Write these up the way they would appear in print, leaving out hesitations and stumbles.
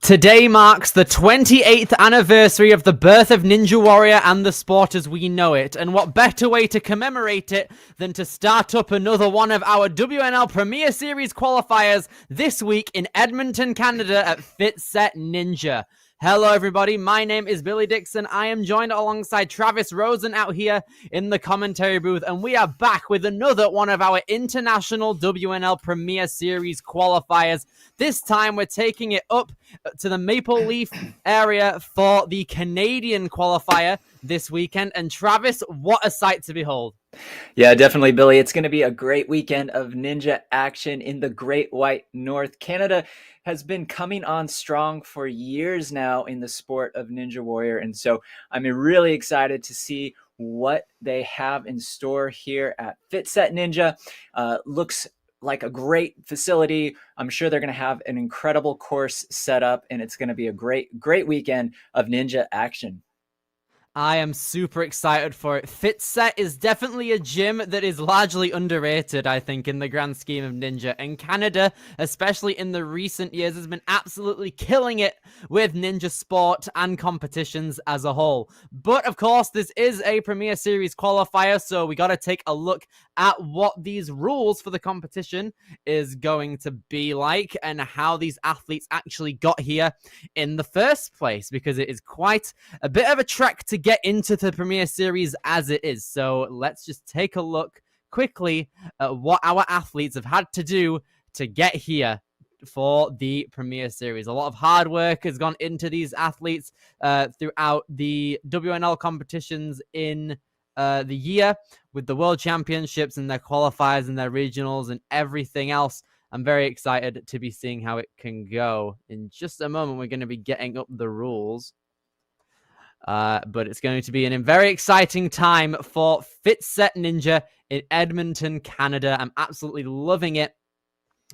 Today marks the 28th anniversary of the birth of Ninja Warrior and the sport as we know it, and what better way to commemorate it than to start up another one of our WNL Premier Series qualifiers this week in Edmonton, Canada at Fit Set Ninja. Hello everybody, my name is Billy Dixon. I am joined alongside Travis Rosen out here in the commentary booth, and we are back with another one of our international WNL Premier Series qualifiers. This time we're taking it up to the Maple Leaf area for the Canadian qualifier this weekend. And Travis, what a sight to behold. Yeah, definitely, Billy. It's going to be a great weekend of ninja action in the Great White North. Canada has been coming on strong for years now in the sport of Ninja Warrior. And so I'm really excited to see what they have in store here at Fit Set Ninja. Looks like a great facility. I'm sure they're going to have an incredible course set up, and it's going to be a great weekend of ninja action. I am super excited for it. Fit Set is definitely a gym that is largely underrated, I think, in the grand scheme of Ninja. And Canada, especially in the recent years, has been absolutely killing it with Ninja sport and competitions as a whole. But, of course, this is a Premier Series qualifier, so we got to take a look at what these rules for the competition is going to be like and how these athletes actually got here in the first place, because it is quite a bit of a trek to get into the Premier Series as it is. So let's just take a look quickly at what our athletes have had to do to get here for the Premier Series. A lot of hard work has gone into these athletes throughout the WNL competitions in the year, with the World Championships and their qualifiers and their regionals and everything else. I'm very excited to be seeing how it can go. In just a moment, we're going to be getting up the rules. But it's going to be a very exciting time for Fit Set Ninja in Edmonton, Canada. I'm absolutely loving it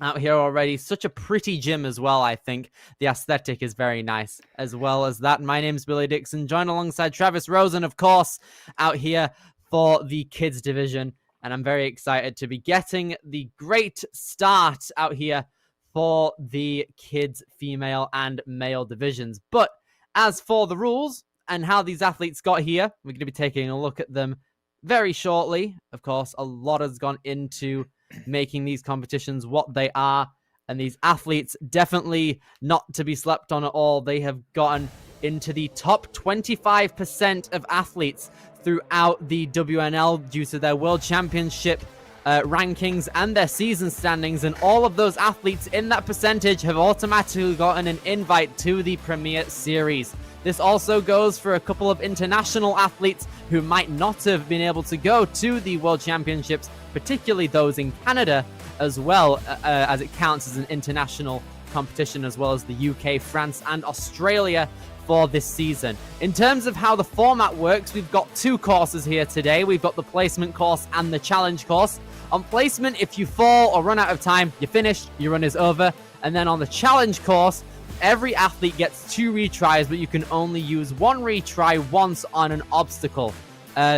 out here already. Such a pretty gym as well, I think. The aesthetic is very nice as well as that. My name's Billy Dixon, joined alongside Travis Rosen, of course, out here for the kids division. And I'm very excited to be getting the great start out here for the kids, female and male divisions. But as for the rules and how these athletes got here, we're going to be taking a look at them very shortly. Of course, a lot has gone into making these competitions what they are, and these athletes definitely not to be slept on at all. They have gotten into the top 25% of athletes throughout the WNL due to their World Championship rankings and their season standings, and all of those athletes in that percentage have automatically gotten an invite to the Premier Series. This also goes for a couple of international athletes who might not have been able to go to the World Championships, particularly those in Canada, as well, as it counts as an international competition, as well as the UK, France, and Australia for this season. In terms of how the format works, we've got two courses here today. We've got the placement course and the challenge course. On placement, if you fall or run out of time, you're finished, your run is over. And then on the challenge course, every athlete gets 2 retries, but you can only use 1 retry once on an obstacle.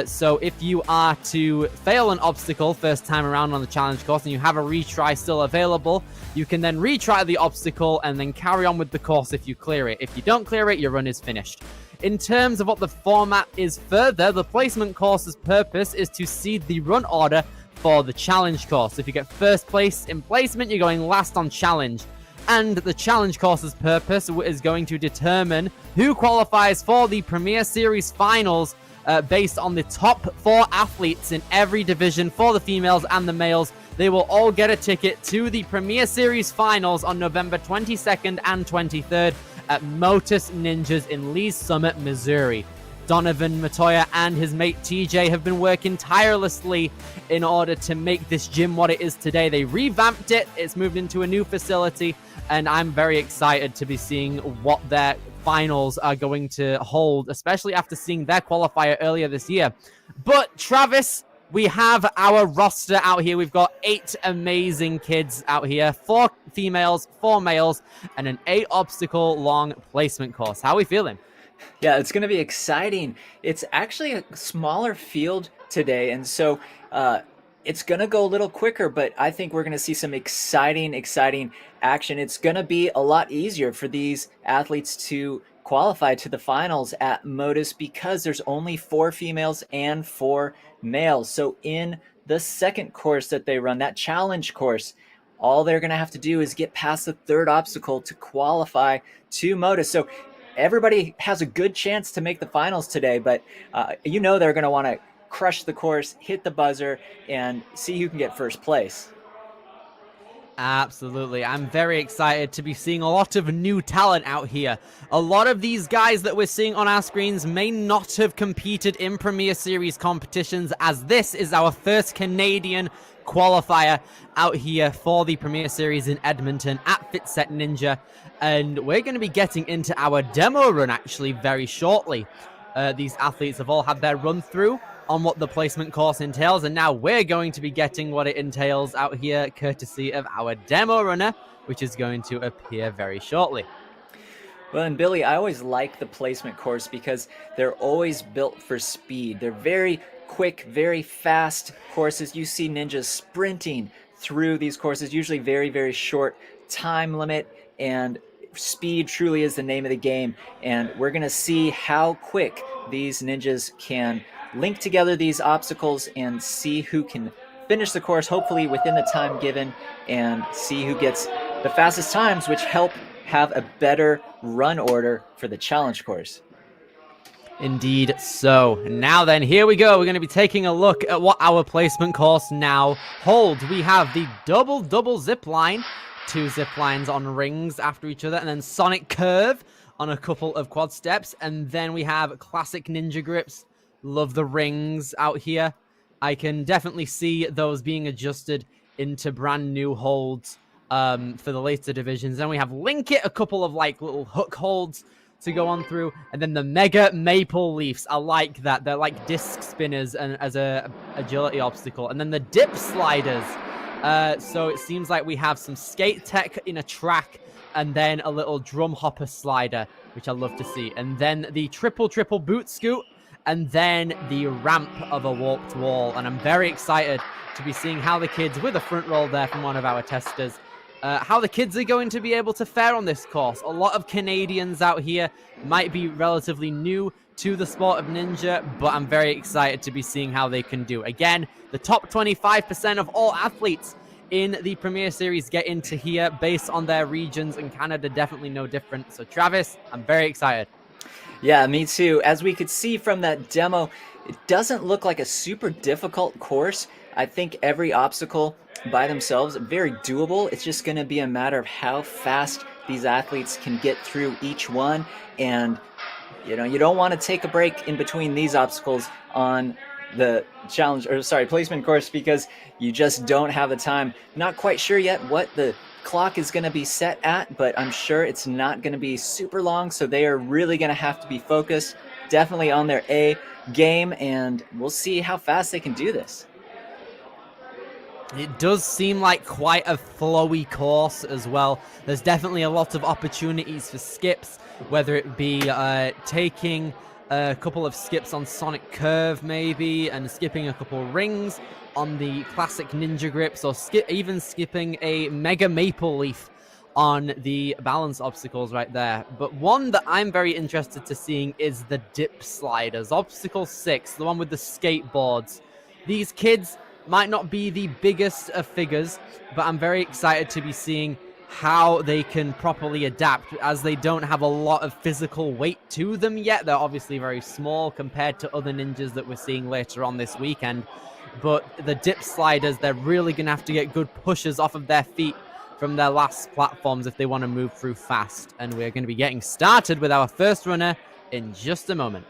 So if you are to fail an obstacle first time around on the challenge course and you have a retry still available, you can then retry the obstacle and then carry on with the course if you clear it. If you don't clear it, your run is finished. In terms of what the format is further, the placement course's purpose is to seed the run order for the challenge course. If you get first place in placement, you're going last on challenge. And the challenge course's purpose is going to determine who qualifies for the Premier Series finals based on the top 4 athletes in every division for the females and the males. They will all get a ticket to the Premier Series finals on November 22nd and 23rd at Motus Ninjas in Lee's Summit, Missouri. Donovan Matoya and his mate TJ have been working tirelessly in order to make this gym what it is today. They revamped it, it's moved into a new facility, and I'm very excited to be seeing what their finals are going to hold, especially after seeing their qualifier earlier this year. But Travis, we have our roster out here. We've got 8 amazing kids out here, 4 females, 4 males, and an 8 obstacle long placement course. How are we feeling? Yeah, it's going to be exciting. It's actually a smaller field today, and so It's going to go a little quicker, but I think we're going to see some exciting action. It's going to be a lot easier for these athletes to qualify to the finals at Modus because there's only 4 females and 4 males. So in the second course that they run, that challenge course, all they're going to have to do is get past the third obstacle to qualify to Modus. So everybody has a good chance to make the finals today, but they're going to want to crush the course, hit the buzzer, and see who can get first place. Absolutely. I'm very excited to be seeing a lot of new talent out here. A lot of these guys that we're seeing on our screens may not have competed in Premier Series competitions, as this is our first Canadian qualifier out here for the Premier Series in Edmonton at Fitset Ninja. And we're going to be getting into our demo run actually very shortly. These athletes have all had their run through on what the placement course entails, and now we're going to be getting what it entails out here courtesy of our demo runner, which is going to appear very shortly. Well, and Billy, I always like the placement course because they're always built for speed. They're very quick, very fast courses. You see ninjas sprinting through these courses, usually very short time limit, and speed truly is the name of the game. And we're going to see how quick these ninjas can link together these obstacles and see who can finish the course, hopefully within the time given, and see who gets the fastest times, which help have a better run order for the challenge course. Indeed so. Now then, here we go. We're going to be taking a look at what our placement course now holds. We have the double zip line, 2 zip lines on rings after each other, and then Sonic Curve on a couple of quad steps, and then we have classic ninja grips. Love the rings out here. I can definitely see those being adjusted into brand new holds for the later divisions. Then we have Link It, a couple of like little hook holds to go on through, and then the Mega Maple Leafs. I like that. They're like disc spinners and as a agility obstacle. And then the dip sliders. So it seems like we have some skate tech in a track, and then a little drum hopper slider, which I love to see. And then the triple boot scoot, and then the ramp of a warped wall. And I'm very excited to be seeing how the kids, with a front roll there from one of our testers, how the kids are going to be able to fare on this course. A lot of Canadians out here might be relatively new to the sport of ninja, but I'm very excited to be seeing how they can do. Again, the top 25% of all athletes in the Premier Series get into here based on their regions, and Canada definitely no different. So Travis, I'm very excited. Yeah, me too. As we could see from that demo, it doesn't look like a super difficult course. I think every obstacle by themselves very doable. It's just going to be a matter of how fast these athletes can get through each one. And you don't want to take a break in between these obstacles on the placement course, because you just don't have the time. Not quite sure yet what the clock is going to be set at, but I'm sure it's not going to be super long, so they are really going to have to be focused, definitely on their A game, and we'll see how fast they can do this. It does seem like quite a flowy course as well. There's definitely a lot of opportunities for skips, whether it be taking a couple of skips on Sonic Curve maybe, and skipping a couple rings on the classic ninja grips, or even skipping a Mega Maple Leaf on the balance obstacles right there. But one that I'm very interested to seeing is the dip sliders. Obstacle 6, the one with the skateboards. These kids might not be the biggest of figures, but I'm very excited to be seeing how they can properly adapt, as they don't have a lot of physical weight to them yet. They're obviously very small compared to other ninjas that we're seeing later on this weekend. But the dip sliders, they're really going to have to get good pushes off of their feet from their last platforms if they want to move through fast. And we're going to be getting started with our first runner in just a moment.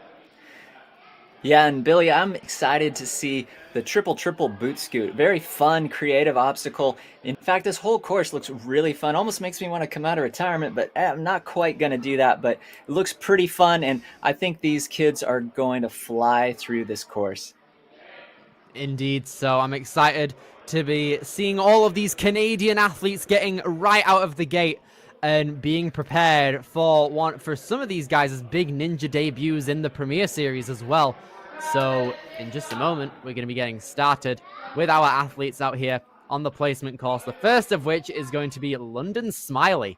Yeah, and Billy, I'm excited to see the triple boot scoot. Very fun, creative obstacle. In fact, this whole course looks really fun. Almost makes me want to come out of retirement, but I'm not quite going to do that. But it looks pretty fun, and I think these kids are going to fly through this course. Indeed, so I'm excited to be seeing all of these Canadian athletes getting right out of the gate and being prepared for some of these guys' big ninja debuts in the Premier Series as well. So in just a moment, we're going to be getting started with our athletes out here on the placement course. The first of which is going to be London Smiley.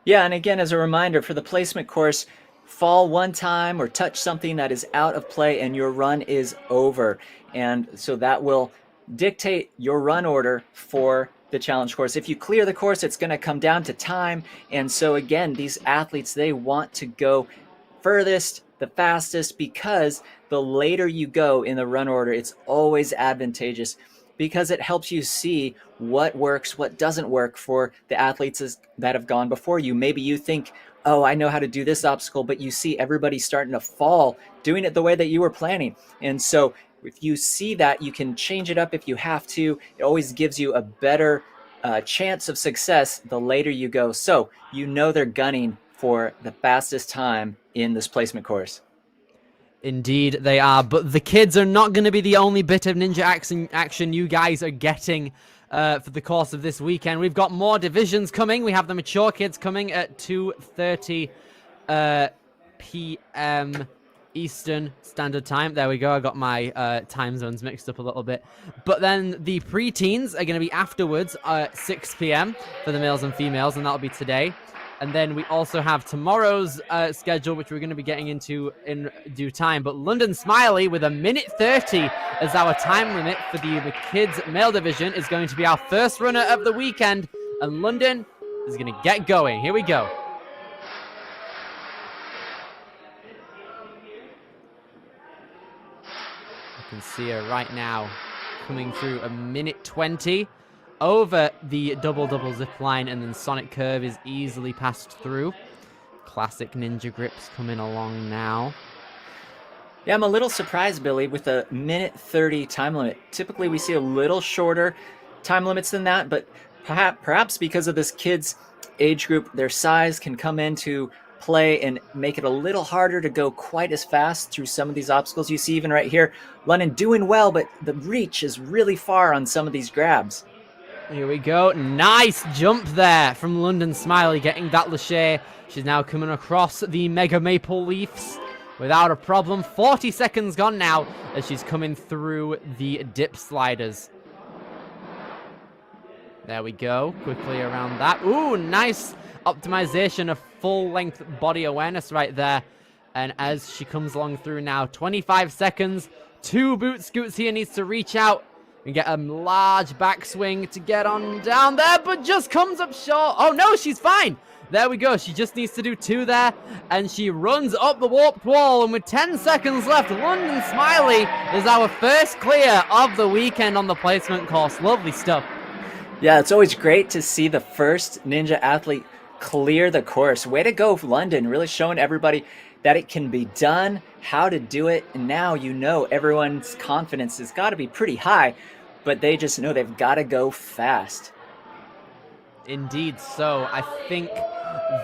Yeah, and again, as a reminder, for the placement course, fall one time or touch something that is out of play and your run is over. And so that will dictate your run order for the challenge course. If you clear the course, it's going to come down to time. And so again, these athletes, they want to go furthest, the fastest, because the later you go in the run order, it's always advantageous because it helps you see what works, what doesn't work for the athletes that have gone before you. Maybe you think, oh, I know how to do this obstacle, but you see everybody starting to fall doing it the way that you were planning. And so if you see that, you can change it up if you have to. It always gives you a better chance of success the later you go. So you know they're gunning for the fastest time in this placement course. Indeed, they are. But the kids are not going to be the only bit of ninja action you guys are getting for the course of this weekend. We've got more divisions coming. We have the mature kids coming at 2:30 p.m. Eastern Standard Time. There we go. I got my time zones mixed up a little bit. But then the preteens are going to be afterwards at 6 p.m. for the males and females, and that'll be today. And then we also have tomorrow's schedule, which we're going to be getting into in due time. But London Smiley, with 1:30 as our time limit for the kids' male division, is going to be our first runner of the weekend. And London is going to get going. Here we go. You can see her right now coming through 1:20. Over the double zip line, and then Sonic Curve is easily passed through. Classic ninja grips coming along now. Yeah, I'm a little surprised, Billy, with a 1:30 time limit. Typically, we see a little shorter time limits than that, but perhaps because of this kid's age group, their size can come into play and make it a little harder to go quite as fast through some of these obstacles. You see even right here, London doing well, but the reach is really far on some of these grabs. Here we go. Nice jump there from London Smiley, getting that lâché. She's now coming across the Mega Maple Leafs without a problem. 40 seconds gone now as she's coming through the dip sliders. There we go. Quickly around that. Ooh, nice optimization of full-length body awareness right there. And as she comes along through now, 25 seconds. 2 boot scoots here, needs to reach out and get a large backswing to get on down there, but just comes up short. Oh no, she's fine. There we go. She just needs to do 2 there, and she runs up the warped wall. And with 10 seconds left, London Smiley is our first clear of the weekend on the placement course. Lovely stuff. Yeah, it's always great to see the first ninja athlete clear the course. Way to go, London. Really showing everybody that it can be done, how to do it. And now you know everyone's confidence has got to be pretty high, but they just know they've got to go fast. Indeed so. I think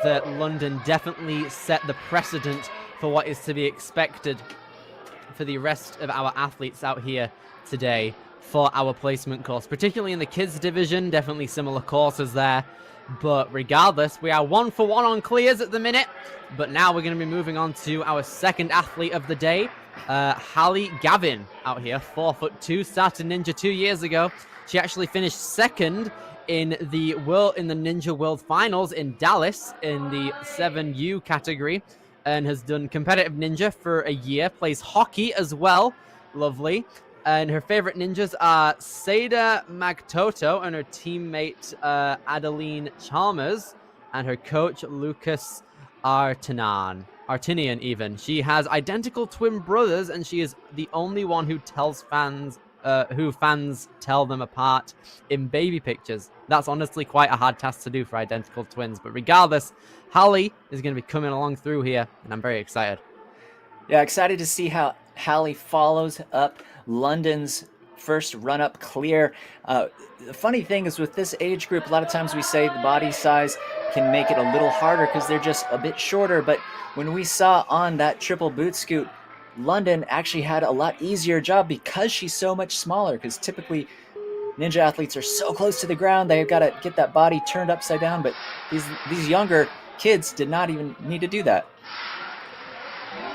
that London definitely set the precedent for what is to be expected for the rest of our athletes out here today for our placement course, particularly in the kids division. Definitely similar courses there. But regardless, we are 1 for 1 on clears at the minute. But now we're going to be moving on to our second athlete of the day, Hallie Gavin out here, 4'2", started Ninja 2 years ago. She actually finished second in the Ninja World Finals in Dallas in the 7U category, and has done competitive ninja for a year. Plays hockey as well. Lovely. And her favorite ninjas are Seda Magtoto and her teammate Adeline Chalmers, and her coach Lucas Artinian even. She has identical twin brothers, and she is the only one who tells fans tell them apart in baby pictures. That's honestly quite a hard task to do for identical twins. But regardless, Hallie is going to be coming along through here, and I'm very excited. Yeah, excited to see how Hallie follows up London's first run-up clear. The funny thing is with this age group, a lot of times we say the body size can make it a little harder because they're just a bit shorter. But when we saw on that triple boot scoot, London actually had a lot easier job because she's so much smaller, because typically ninja athletes are so close to the ground, they've got to get that body turned upside down. But these younger kids did not even need to do that.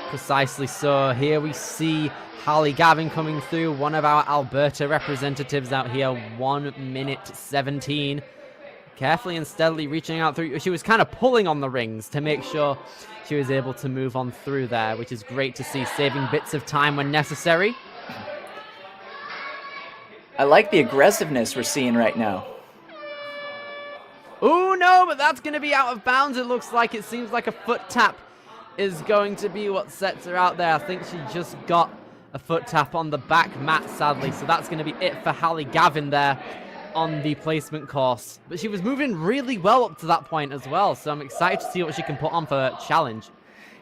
Precisely so. Here we see Harley Gavin coming through, one of our Alberta representatives out here, 1 minute 17. Carefully and steadily reaching out through. She was kind of pulling on the rings to make sure she was able to move on through there, which is great to see, saving bits of time when necessary. I like the aggressiveness we're seeing right now. Oh no, but that's going to be out of bounds. It looks like, it seems like a foot tap is going to be what sets her out there. I think she just got a foot tap on the back mat, sadly. So that's going to be it for Harley Gavin there on the placement course. But she was moving really well up to that point as well. So I'm excited to see what she can put on for a challenge.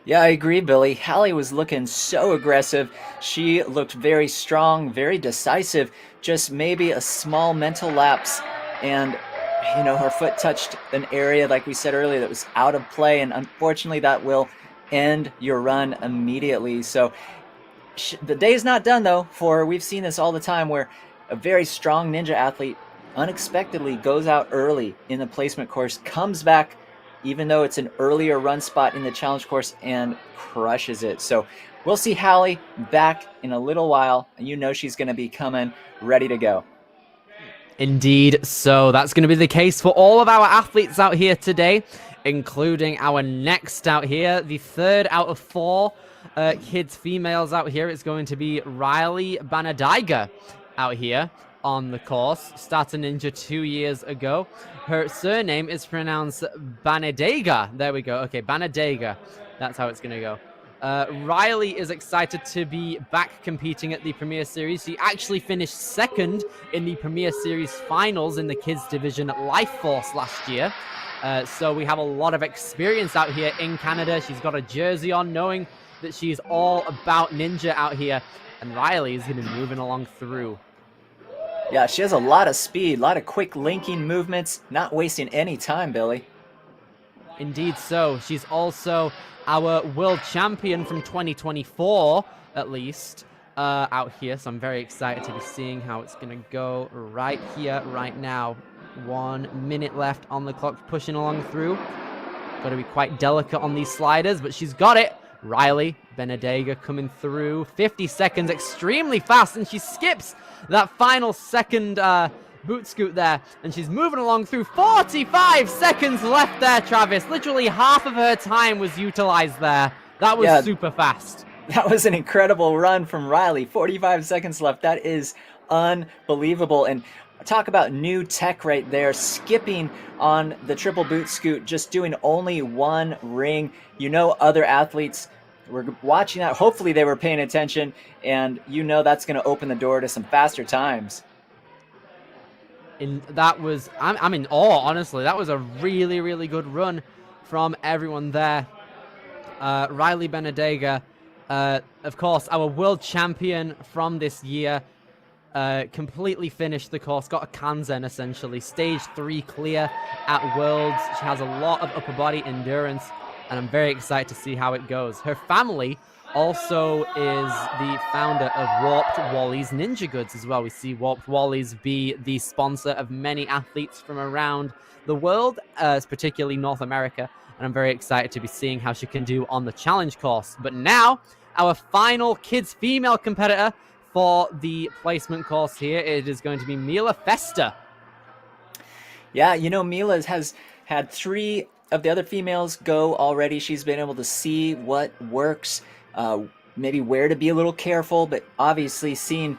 Yeah, I agree, Billy. Hallie was looking so aggressive. She looked very strong, very decisive. Just maybe a small mental lapse, and her foot touched an area, like we said earlier, that was out of play, and unfortunately that will end your run immediately. So the day's not done, though, for we've seen this all the time where a very strong ninja athlete unexpectedly goes out early in the placement course, comes back even though it's an earlier run spot in the challenge course, and crushes it. So we'll see Hallie back in a little while, and she's going to be coming ready to go. Indeed, so that's going to be the case for all of our athletes out here today, including our next out here, the third out of 4 kids females out here. It's going to be Riley Banadyga out here on the course. Started Ninja 2 years ago. Her surname is pronounced Banadyga. There we go. Okay, Banadyga. That's how it's going to go. Riley is excited to be back competing at the Premier Series. She actually finished second in the Premier Series finals in the kids division at Life Force last year. So we have a lot of experience out here in Canada. She's got a jersey on, knowing that she's all about ninja out here. And Riley is going to be moving along through. Yeah, she has a lot of speed, a lot of quick linking movements, not wasting any time, Billy. Indeed so. She's also our world champion from 2024, at least, out here. So I'm very excited to be seeing how it's going to go right here, right now. 1 minute left on the clock, pushing along through. Got to be quite delicate on these sliders, but she's got it. Riley Banadyga coming through. 50 seconds, extremely fast, and she skips that final second boot scoot there, and she's moving along through. 45 seconds left there, Travis. Literally half of her time was utilized there. That was super fast. That was an incredible run from Riley. 45 seconds left. That is unbelievable. And talk about new tech right there. Skipping on the triple boot scoot, just doing only 1 ring. Other athletes were watching that. Hopefully they were paying attention, and that's going to open the door to some faster times. And that was, I'm in awe, honestly. That was a really, really good run from everyone there. Riley Banadyga, of course, our world champion from this year, completely finished the course, got a Kanzen essentially. Stage 3 clear at Worlds. She has a lot of upper body endurance, and I'm very excited to see how it goes. Her family also is the founder of Warped Wally's Ninja Goods as well. We see Warped Wally's be the sponsor of many athletes from around the world, particularly North America, and I'm very excited to be seeing how she can do on the challenge course. But now, our final kids female competitor for the placement course here, it is going to be Mila Fester. Yeah, Mila has had 3 of the other females go already. She's been able to see what works, maybe where to be a little careful, but obviously seeing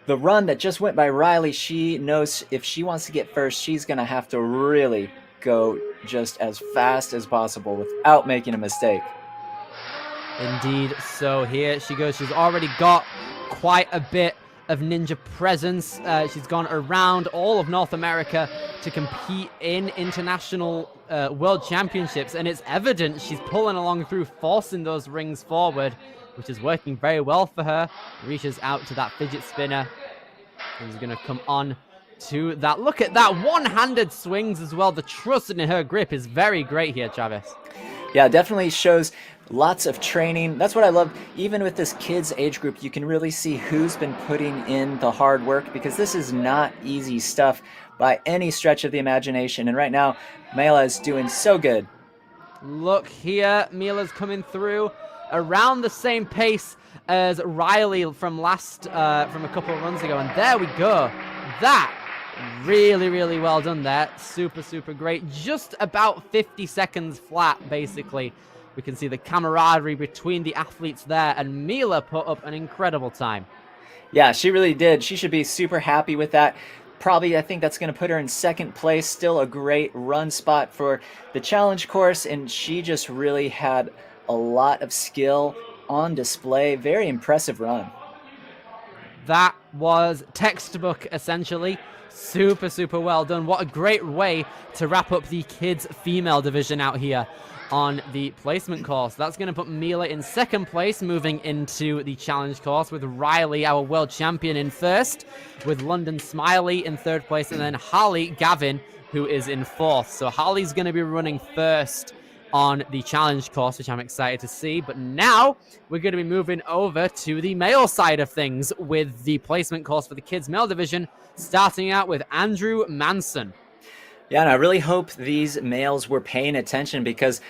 the run that just went by Riley, she knows if she wants to get first, she's going to have to really go just as fast as possible without making a mistake. Indeed. So here she goes. She's already got quite a bit of ninja presence. She's gone around all of North America to compete in international world championships, and it's evident she's pulling along through, forcing those rings forward, which is working very well for her. Reaches out to that fidget spinner, and is going to come on to that. Look at that, one-handed swings as well. The trust in her grip is very great here, Travis. Yeah, definitely shows lots of training. That's what I love. Even with this kids age group, you can really see who's been putting in the hard work, because this is not easy stuff by any stretch of the imagination. And right now, Mila is doing so good. Look here, Mila's coming through. around the same pace as Riley from a couple of runs ago. And there we go. That really, really well done there. Super, super great. Just about 50 seconds flat, basically. We can see the camaraderie between the athletes there, and Mila put up an incredible time. Yeah, she really did. She should be super happy with that. Probably, I think that's going to put her in second place. Still a great run spot for the challenge course, and she just really had a lot of skill on display. Very impressive run. That was textbook, essentially. Super, super well done. What a great way to wrap up the kids' female division out here on the placement course. That's going to put Mila in second place, moving into the challenge course, with Riley, our world champion, in first, with London Smiley in third place, and then Harley Gavin, who is in fourth. So Harley's going to be running first on the challenge course, which I'm excited to see. But now we're going to be moving over to the male side of things with the placement course for the kids' male division, starting out with Andrew Manson. Yeah, and I really hope these males were paying attention, because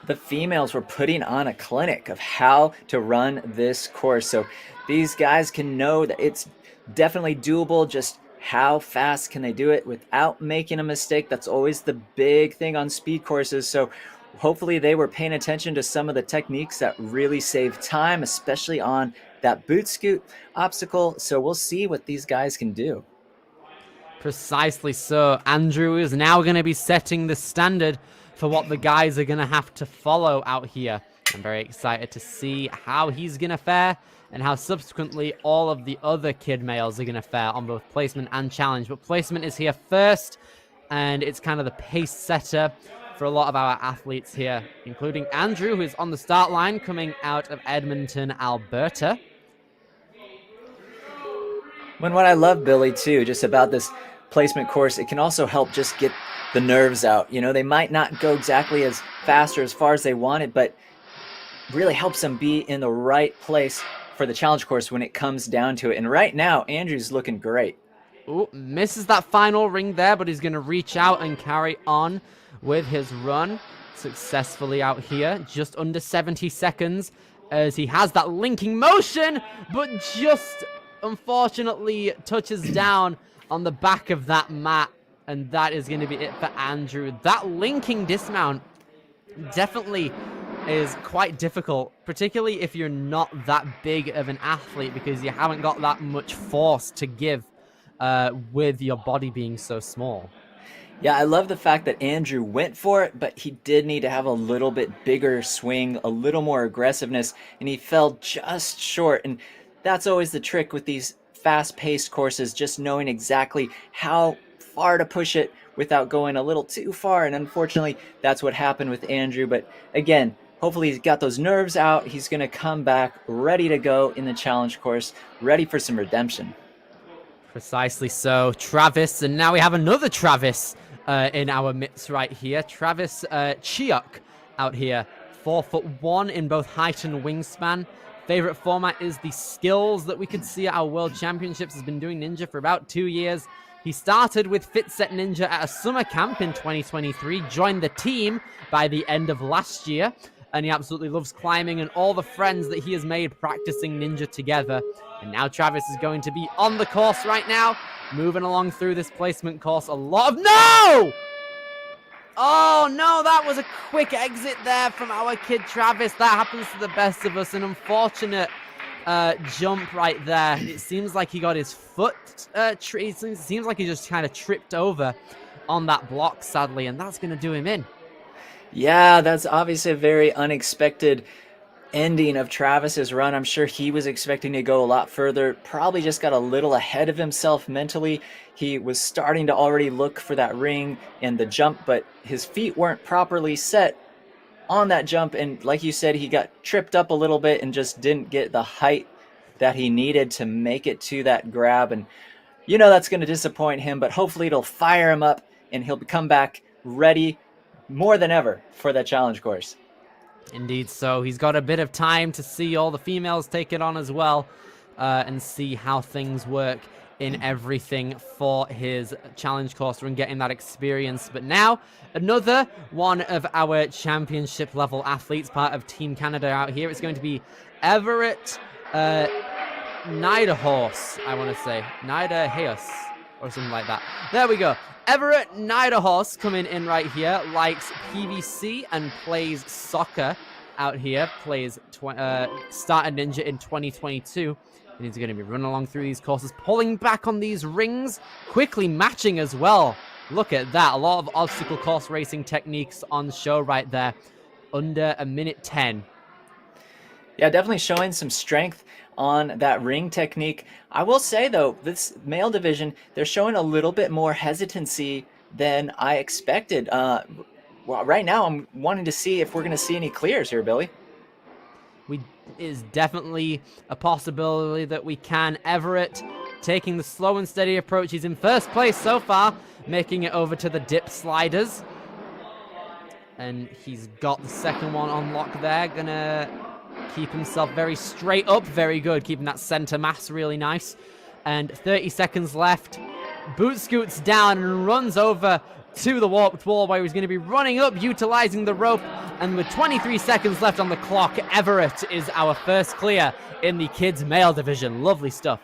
the females were putting on a clinic of how to run this course. So these guys can know that it's definitely doable. Just how fast can they do it without making a mistake? That's always the big thing on speed courses. So hopefully they were paying attention to some of the techniques that really save time, especially on that boot scoot obstacle. So we'll see what these guys can do. Precisely so. Andrew is now going to be setting the standard for what the guys are going to have to follow out here. I'm very excited to see how he's going to fare and how subsequently all of the other kid males are going to fare on both placement and challenge. But placement is here first, and it's kind of the pace setter for a lot of our athletes here, including Andrew, who is on the start line coming out of Edmonton, Alberta. What I love, Billy, too, just about this placement course, it can also help just get the nerves out. You know, they might not go exactly as fast or as far as they wanted, but really helps them be in the right place for the challenge course when it comes down to it. And right now, Andrew's looking great. Ooh, misses that final ring there, but he's going to reach out and carry on with his run successfully out here. Just under 70 seconds as he has that linking motion, but just unfortunately touches down on the back of that mat, and that is going to be it for Andrew. That linking dismount definitely is quite difficult, particularly if you're not that big of an athlete, because you haven't got that much force to give with your body being so small. Yeah, I love the fact that Andrew went for it, but he did need to have a little bit bigger swing, a little more aggressiveness, and he fell just short. And that's always the trick with these fast-paced courses, just knowing exactly how far to push it without going a little too far. And unfortunately, that's what happened with Andrew. But again, hopefully he's got those nerves out. He's going to come back ready to go in the challenge course, ready for some redemption. Precisely so. Travis, and now we have another Travis in our midst right here. Travis Chiok out here, 4'1" in both height and wingspan. Favorite format is the skills that we could see at our World Championships. Has been doing Ninja for about 2 years. He started with Fitset Ninja at a summer camp in 2023, joined the team by the end of last year, and he absolutely loves climbing and all the friends that he has made practicing Ninja together. And now Travis is going to be on the course right now, moving along through this placement course. No! Oh, no, that was a quick exit there from our kid Travis. That happens to the best of us. An unfortunate jump right there. It seems like he got his foot, it seems like he just kind of tripped over on that block, sadly, and that's going to do him in. Yeah, that's obviously a very unexpected ending of Travis's run. I'm sure he was expecting to go a lot further, probably just got a little ahead of himself mentally. He was starting to already look for that ring and the jump, but his feet weren't properly set on that jump, and like you said, he got tripped up a little bit and just didn't get the height that he needed to make it to that grab. And you know that's going to disappoint him, but hopefully it'll fire him up and he'll come back ready more than ever for that challenge course. Indeed so. He's got a bit of time to see all the females take it on as well, and see how things work in everything for his challenge course and getting that experience. But now, another one of our championship level athletes, part of Team Canada out here. It's going to be Everett Niederhorse, I want to say. Niederhorse, or something like that. There we go. Everett Niederhorse coming in right here, likes PVC and plays soccer out here, started Ninja in 2022. And he's going to be running along through these courses, pulling back on these rings, quickly matching as well. Look at that. A lot of obstacle course racing techniques on show right there. Under a minute 10. Yeah, definitely showing some strength on that ring technique. I will say, though, this male division, they're showing a little bit more hesitancy than I expected. Well, right now, I'm wanting to see if we're going to see any clears here, Billy. Is definitely a possibility that we can. Everett taking the slow and steady approach. He's in first place so far, making it over to the dip sliders. And he's got the second one on lock there. Gonna keep himself very straight up. Very good. Keeping that center mass really nice. And 30 seconds left. Boot scoots down and runs over to the warped wall where he's going to be running up, utilizing the rope. And with 23 seconds left on the clock, Everett is our first clear in the kids male division. Lovely stuff.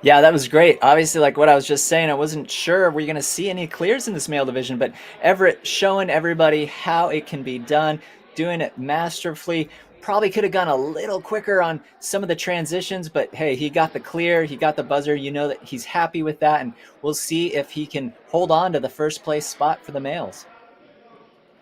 Yeah, that was great. Obviously, like what I was just saying, I wasn't sure we're going to see any clears in this male division, but Everett showing everybody how it can be done, doing it masterfully. Probably could have gone a little quicker on some of the transitions, but hey, he got the clear, he got the buzzer. You know that he's happy with that, and we'll see if he can hold on to the first place spot for the males.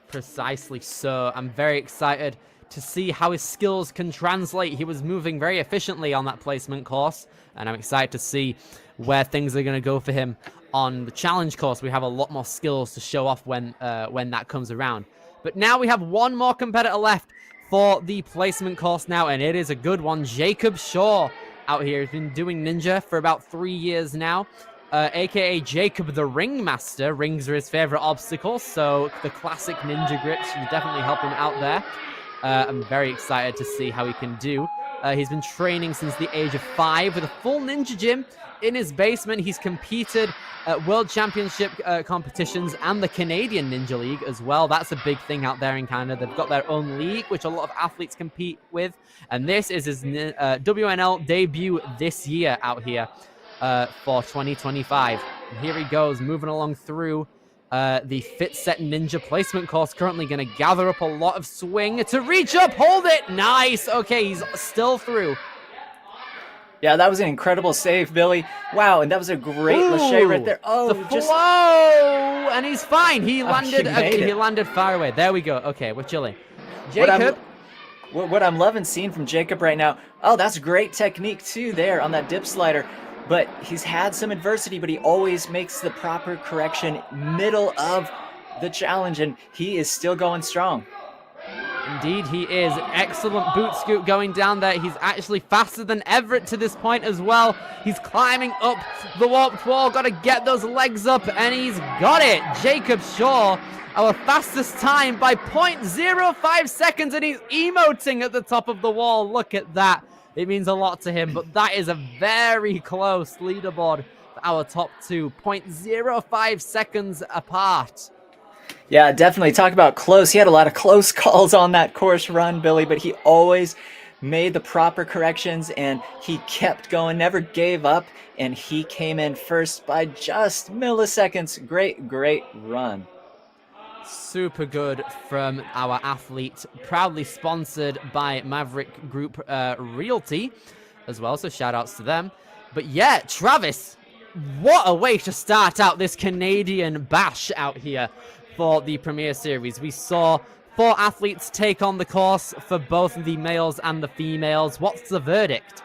Precisely so. I'm very excited to see how his skills can translate. He was moving very efficiently on that placement course, and I'm excited to see where things are going to go for him on the challenge course. We have a lot more skills to show off when that comes around. But now we have one more competitor left for the placement course now, and it is a good one. Jacob Shaw out here. He's been doing Ninja for about 3 years now, aka Jacob the Ringmaster. Rings are his favorite obstacle, so the classic Ninja grips should definitely help him out there. I'm very excited to see how he can do. He's been training since the age of 5 with a full Ninja gym in his basement. He's competed at World Championship competitions and the Canadian Ninja League as well. That's a big thing out there in Canada. They've got their own league, which a lot of athletes compete with. And this is his WNL debut this year out here for 2025. And here he goes, moving along through the Fit Set Ninja placement course. Currently going to gather up a lot of swing to reach up. Hold it. Nice. Okay, he's still through. Yeah, that was an incredible save, Billy. Wow, and that was a great lache right there. Oh, the flow, and he's fine. He landed. He landed far away. There we go. Okay, we're chilling. Jacob. What I'm loving seeing from Jacob right now. Oh, that's great technique too there on that dip slider. But he's had some adversity, but he always makes the proper correction middle of the challenge, and he is still going strong. Indeed, he is. Excellent boot scoot going down there. He's actually faster than Everett to this point as well. He's climbing up the warped wall. Got to get those legs up, and he's got it. Jacob Shaw, our fastest time by 0.05 seconds, and he's emoting at the top of the wall. Look at that. It means a lot to him, but that is a very close leaderboard for our top two. 0.05 seconds apart. Yeah, definitely. Talk about close. He had a lot of close calls on that course run, Billy, but he always made the proper corrections, and he kept going, never gave up, and he came in first by just milliseconds. Great, great run. Super good from our athlete, proudly sponsored by Maverick Group Realty as well, so shout outs to them. But yeah, Travis, what a way to start out this Canadian bash out here for the Premier Series. We saw 4 athletes take on the course for both the males and the females. What's the verdict?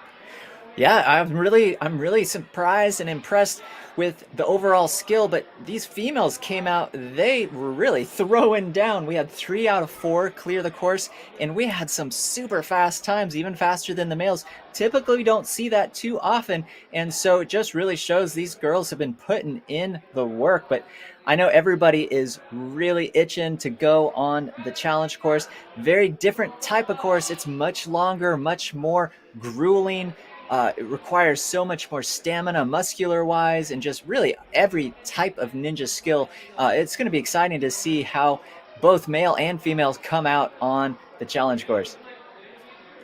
Yeah, I'm really surprised and impressed with the overall skill, but these females came out, they were really throwing down. We had 3 out of 4 clear the course, and we had some super fast times, even faster than the males. Typically, we don't see that too often, and so it just really shows these girls have been putting in the work. But I know everybody is really itching to go on the challenge course. Very different type of course. It's much longer, much more grueling, It requires so much more stamina, muscular-wise, and just really every type of ninja skill. It's going to be exciting to see how both male and females come out on the challenge course.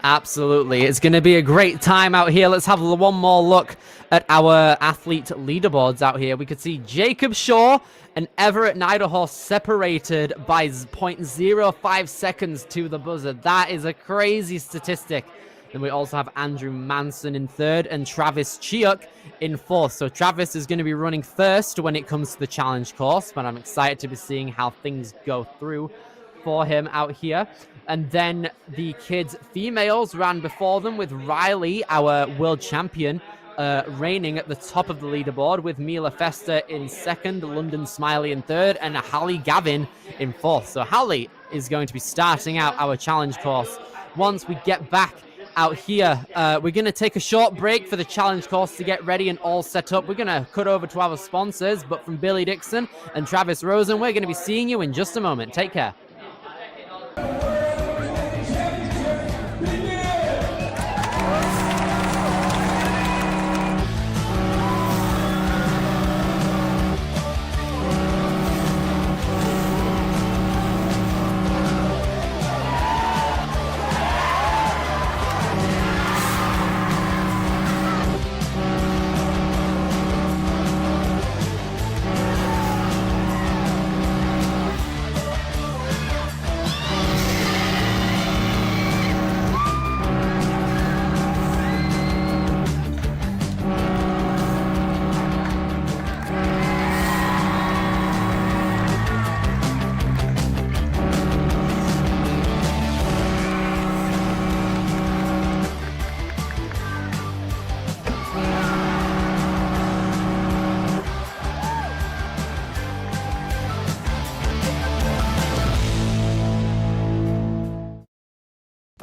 Absolutely. It's going to be a great time out here. Let's have one more look at our athlete leaderboards out here. We could see Jacob Shaw and Everett Niderhorse separated by 0.05 seconds to the buzzer. That is a crazy statistic. Then we also have Andrew Manson in third and Travis Chiuk in fourth. So Travis is going to be running first when it comes to the challenge course, but I'm excited to be seeing how things go through for him out here. And then the kids females ran before them with Riley, our world champion, reigning at the top of the leaderboard with Mila Fester in second, London Smiley in third, and Hallie Gavin in fourth. So Hallie is going to be starting out our challenge course. Once we get back out here, we're going to take a short break for the challenge course to get ready and all set up. We're going to cut over to our sponsors, but from Billy Dixon and Travis Rosen, we're going to be seeing you in just a moment. Take care.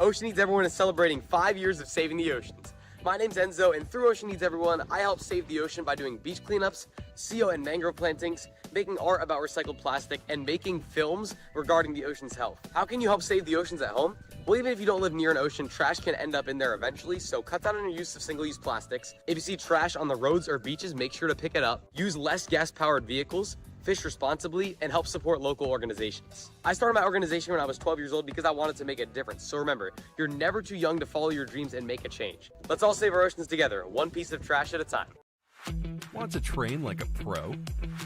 Ocean Needs Everyone is celebrating 5 years of saving the oceans. My name's Enzo, and through Ocean Needs Everyone, I help save the ocean by doing beach cleanups, CO and mangrove plantings, making art about recycled plastic, and making films regarding the ocean's health. How can you help save the oceans at home? Well, even if you don't live near an ocean, trash can end up in there eventually, so cut down on your use of single-use plastics. If you see trash on the roads or beaches, make sure to pick it up. Use less gas-powered vehicles, fish responsibly, and help support local organizations. I started my organization when I was 12 years old because I wanted to make a difference. So remember, you're never too young to follow your dreams and make a change. Let's all save our oceans together, one piece of trash at a time. Want to train like a pro?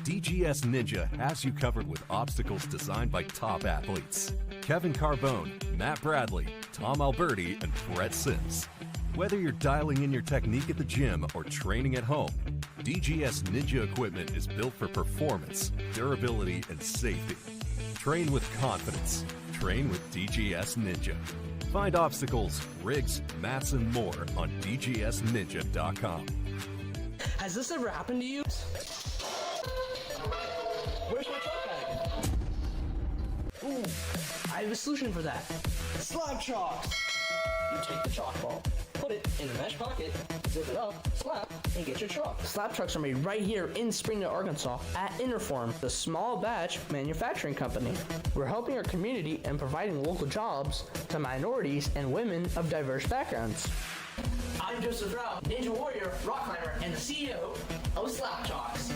DGS Ninja has you covered with obstacles designed by top athletes. Kevin Carbone, Matt Bradley, Tom Alberti, and Brett Sims. Whether you're dialing in your technique at the gym or training at home, DGS Ninja equipment is built for performance, durability, and safety. Train with confidence. Train with DGS Ninja. Find obstacles, rigs, mats, and more on dgsninja.com. Has this ever happened to you? Where's my chalk bag? Ooh, I have a solution for that. Slab chalks! You take the chalk ball, put it in a mesh pocket, zip it up, slap, and get your chalk. Slab trucks are made right here in Springdale, Arkansas at Interform, the small batch manufacturing company. We're helping our community and providing local jobs to minorities and women of diverse backgrounds. I'm Joseph Rao, Ninja Warrior, rock climber, and the CEO of Slap Chalks.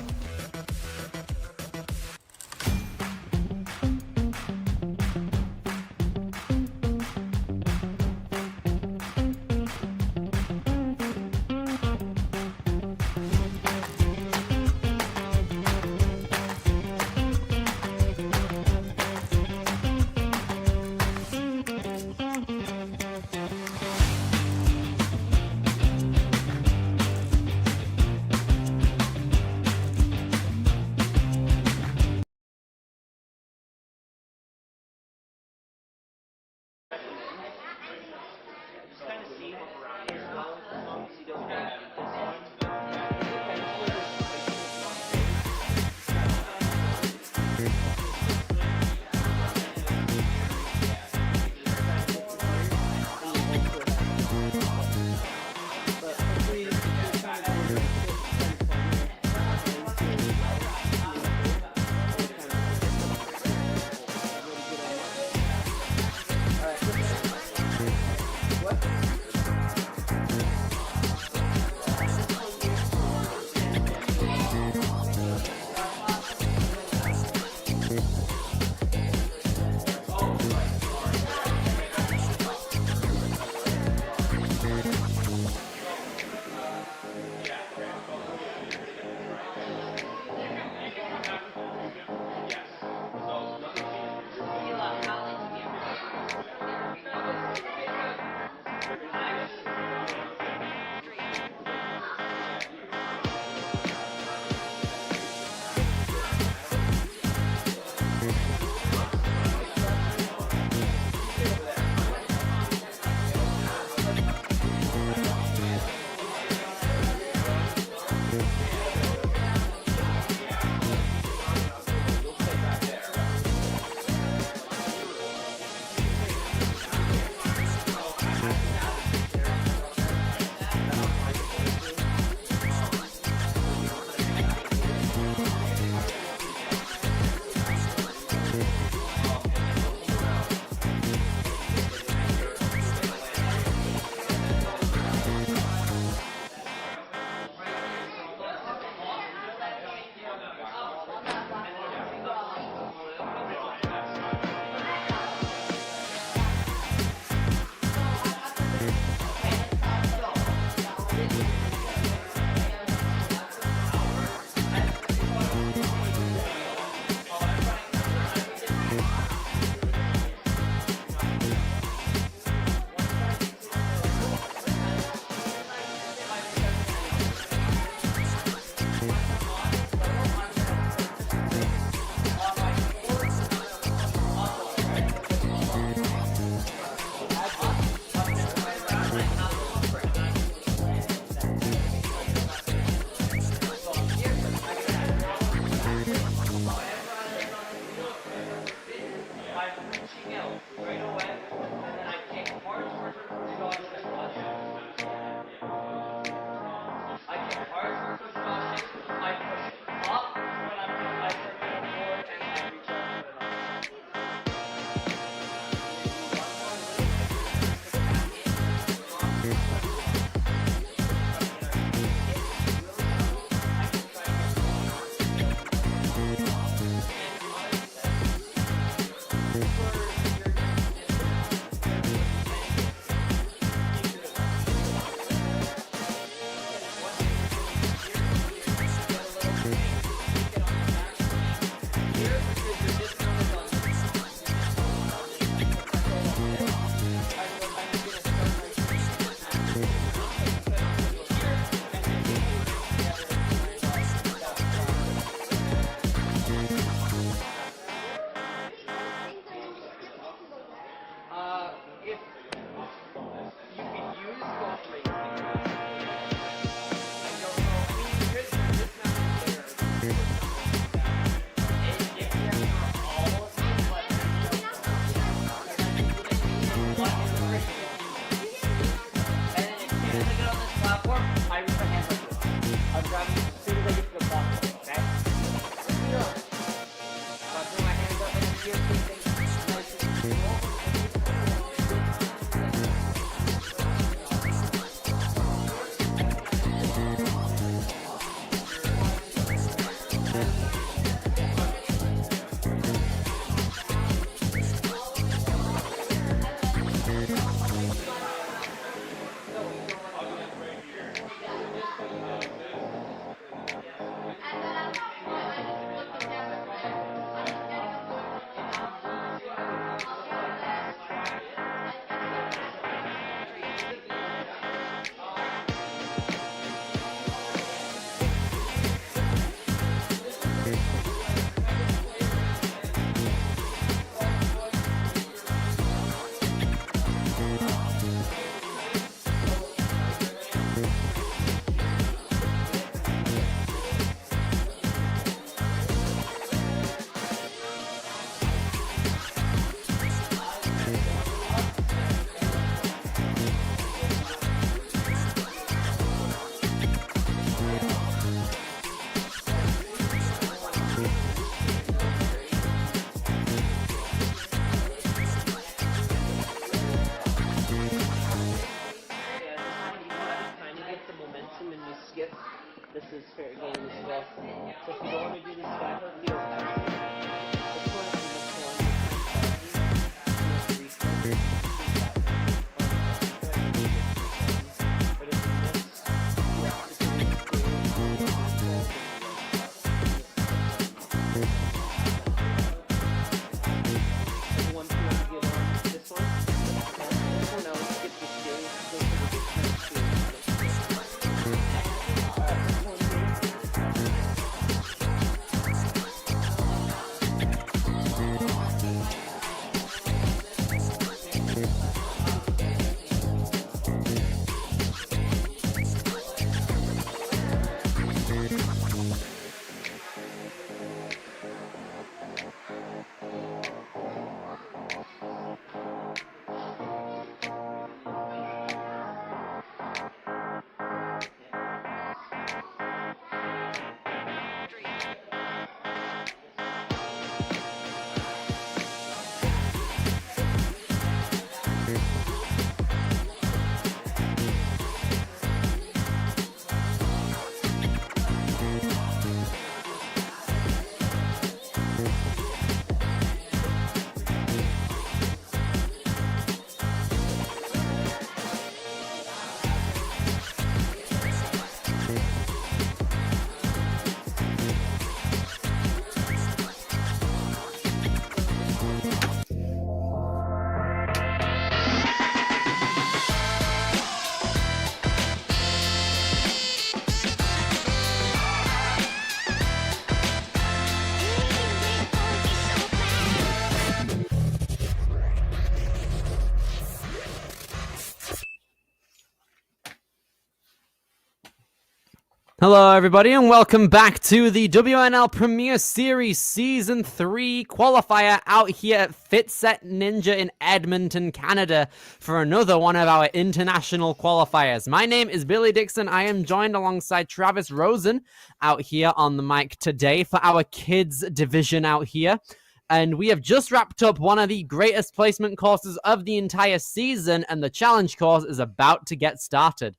This is fair game as well. So if you don't want to do the skyhook, you don't have to. This one is much more. But if you miss, you have to do everyone who wants to get on this one. This one now, let's get the series. Go for the different series. Hello everybody and welcome back to the WNL Premier Series Season 3 qualifier out here at FitSet Ninja in Edmonton, Canada for another one of our international qualifiers. My name is Billy Dixon. I am joined alongside Travis Rosen out here on the mic today for our kids division out here. And we have just wrapped up one of the greatest placement courses of the entire season, and the challenge course is about to get started.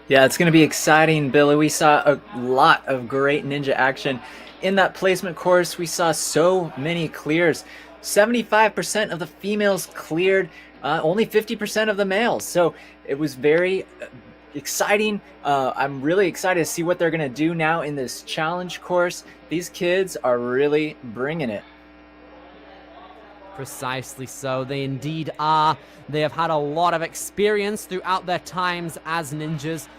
Yeah, it's going to be exciting, Billy. We saw a lot of great ninja action in that placement course. We saw so many clears. 75% of the females cleared, only 50% of the males. So it was very exciting. I'm really excited to see what they're going to do now in this challenge course. These kids are really bringing it. Precisely so. They indeed are. They have had a lot of experience throughout their times as ninjas.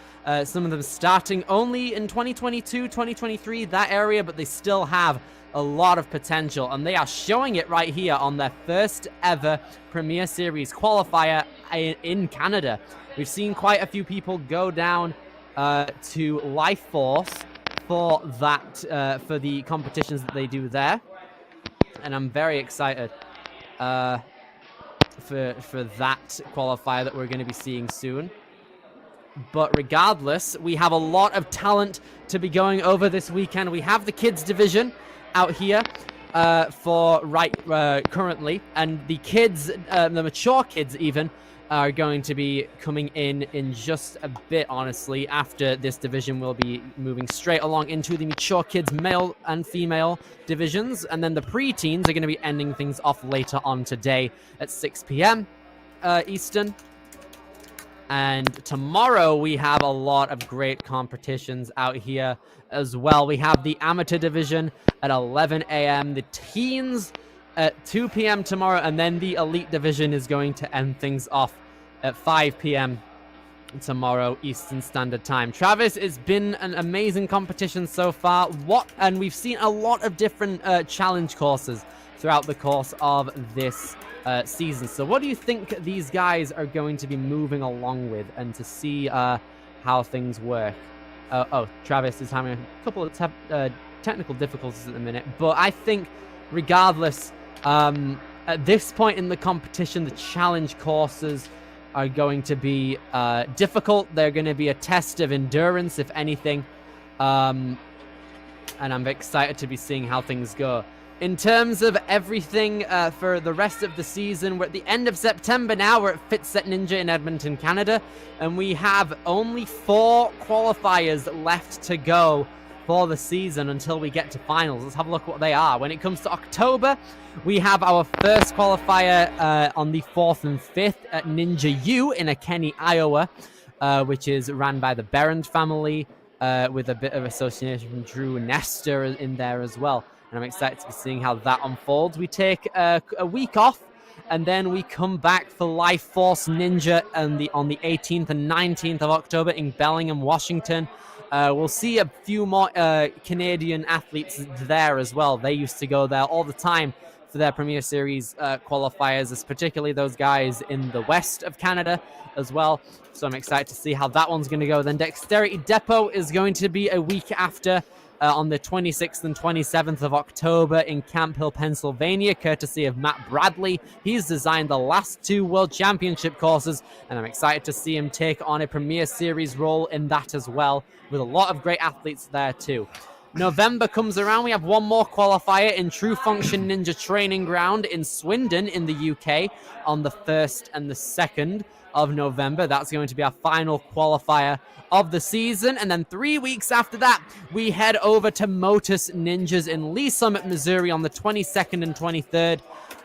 Some of them starting only in 2022, 2023, that area, but they still have a lot of potential, and they are showing it right here on their first ever Premier Series qualifier in Canada. We've seen quite a few people go down to Life Force for that, for the competitions that they do there. And I'm very excited for that qualifier that we're going to be seeing soon. But regardless, we have a lot of talent to be going over this weekend. We have the kids division out here currently, and the kids, the mature kids even, are going to be coming in just a bit, honestly. After this division, we'll be moving straight along into the mature kids male and female divisions, and then the preteens are going to be ending things off later on today at 6 p.m. Eastern. And tomorrow we have a lot of great competitions out here as well. We have the amateur division at 11 a.m., the teens at 2 p.m. tomorrow, and then the elite division is going to end things off at 5 p.m. tomorrow Eastern Standard Time. Travis, it's been an amazing competition so far. And we've seen a lot of different challenge courses throughout the course of this season. So what do you think these guys are going to be moving along with, and to see how things work? Travis is having a couple of technical difficulties at the minute, but I think regardless, at this point in the competition, the challenge courses are going to be difficult. They're going to be a test of endurance, if anything, and I'm excited to be seeing how things go. In terms of everything for the rest of the season, we're at the end of September now. We're at FitSet Ninja in Edmonton, Canada, and we have only 4 qualifiers left to go for the season until we get to finals. Let's have a look what they are. When it comes to October, we have our first qualifier on the 4th and 5th at Ninja U in Kenny, Iowa, which is ran by the Berend family, with a bit of association from Drew Nestor in there as well. And I'm excited to be seeing how that unfolds. We take a week off, and then we come back for Life Force Ninja on the 18th and 19th of October in Bellingham, Washington. We'll see a few more Canadian athletes there as well. They used to go there all the time for their Premier Series qualifiers, particularly those guys in the west of Canada as well. So I'm excited to see how that one's going to go. Then Dexterity Depot is going to be a week after, on the 26th and 27th of October in Camp Hill, Pennsylvania, courtesy of Matt Bradley. He's designed the last 2 World Championship courses, and I'm excited to see him take on a Premier Series role in that as well, with a lot of great athletes there too. November comes around, we have one more qualifier in True Function Ninja Training Ground in Swindon in the UK on the 1st and the 2nd of November. That's going to be our final qualifier of the season. And then 3 weeks after that, we head over to Motus Ninjas in Lee Summit, Missouri on the 22nd and 23rd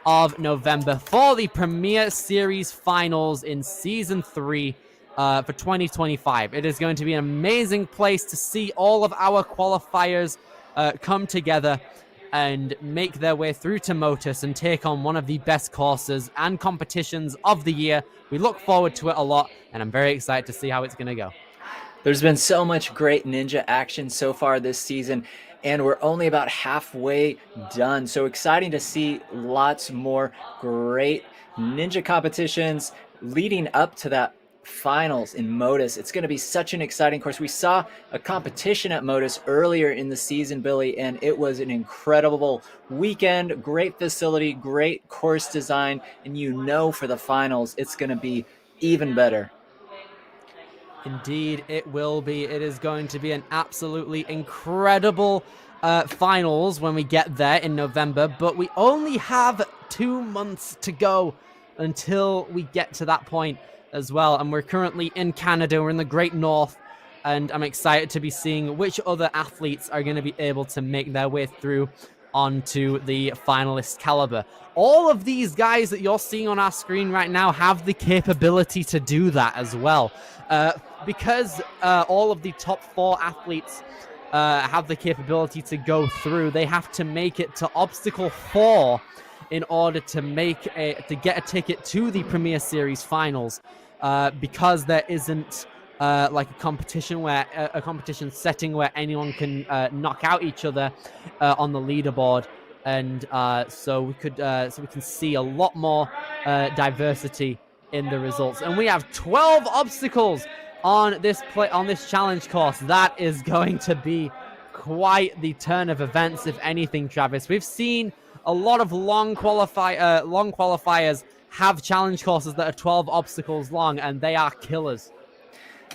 of November for the Premier Series Finals in Season 3 for 2025. It is going to be an amazing place to see all of our qualifiers come together and make their way through to Motus and take on one of the best courses and competitions of the year. We look forward to it a lot, and I'm very excited to see how it's going to go. There's been so much great ninja action so far this season, and we're only about halfway done. So exciting to see lots more great ninja competitions leading up to that finals in Motus. It's going to be such an exciting course. We saw a competition at Motus earlier in the season, Billy, and it was an incredible weekend. Great facility, great course design, and for the finals it's going to be even better. Indeed, it will be. It is going to be an absolutely incredible finals when we get there in November, but we only have 2 months to go until we get to that point as well. And we're currently in Canada. We're in the Great North, and I'm excited to be seeing which other athletes are going to be able to make their way through onto the finalist caliber. All of these guys that you're seeing on our screen right now have the capability to do that as well. Because all of the top 4 athletes have the capability to go through, they have to make it to obstacle 4 in order to get a ticket to the Premier Series finals, because there isn't like a competition setting where anyone can knock out each other on the leaderboard, and so we can see a lot more diversity in the results. And we have 12 obstacles on this challenge course. That is going to be quite the turn of events, if anything, Travis. We've seen a lot of long qualifiers have challenge courses that are 12 obstacles long, and they are killers.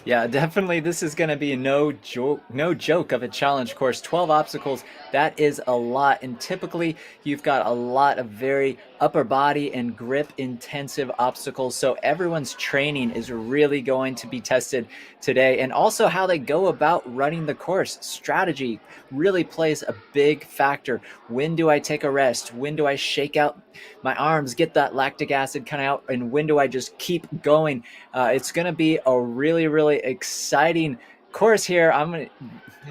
Yeah, definitely. This is going to be no joke of a challenge course. 12 obstacles, that is a lot. And typically, you've got a lot of very upper body and grip intensive obstacles. So everyone's training is really going to be tested today. And also how they go about running the course. Strategy really plays a big factor. When do I take a rest? When do I shake out my arms, get that lactic acid kind of out? And when do I just keep going? It's going to be a really exciting course here.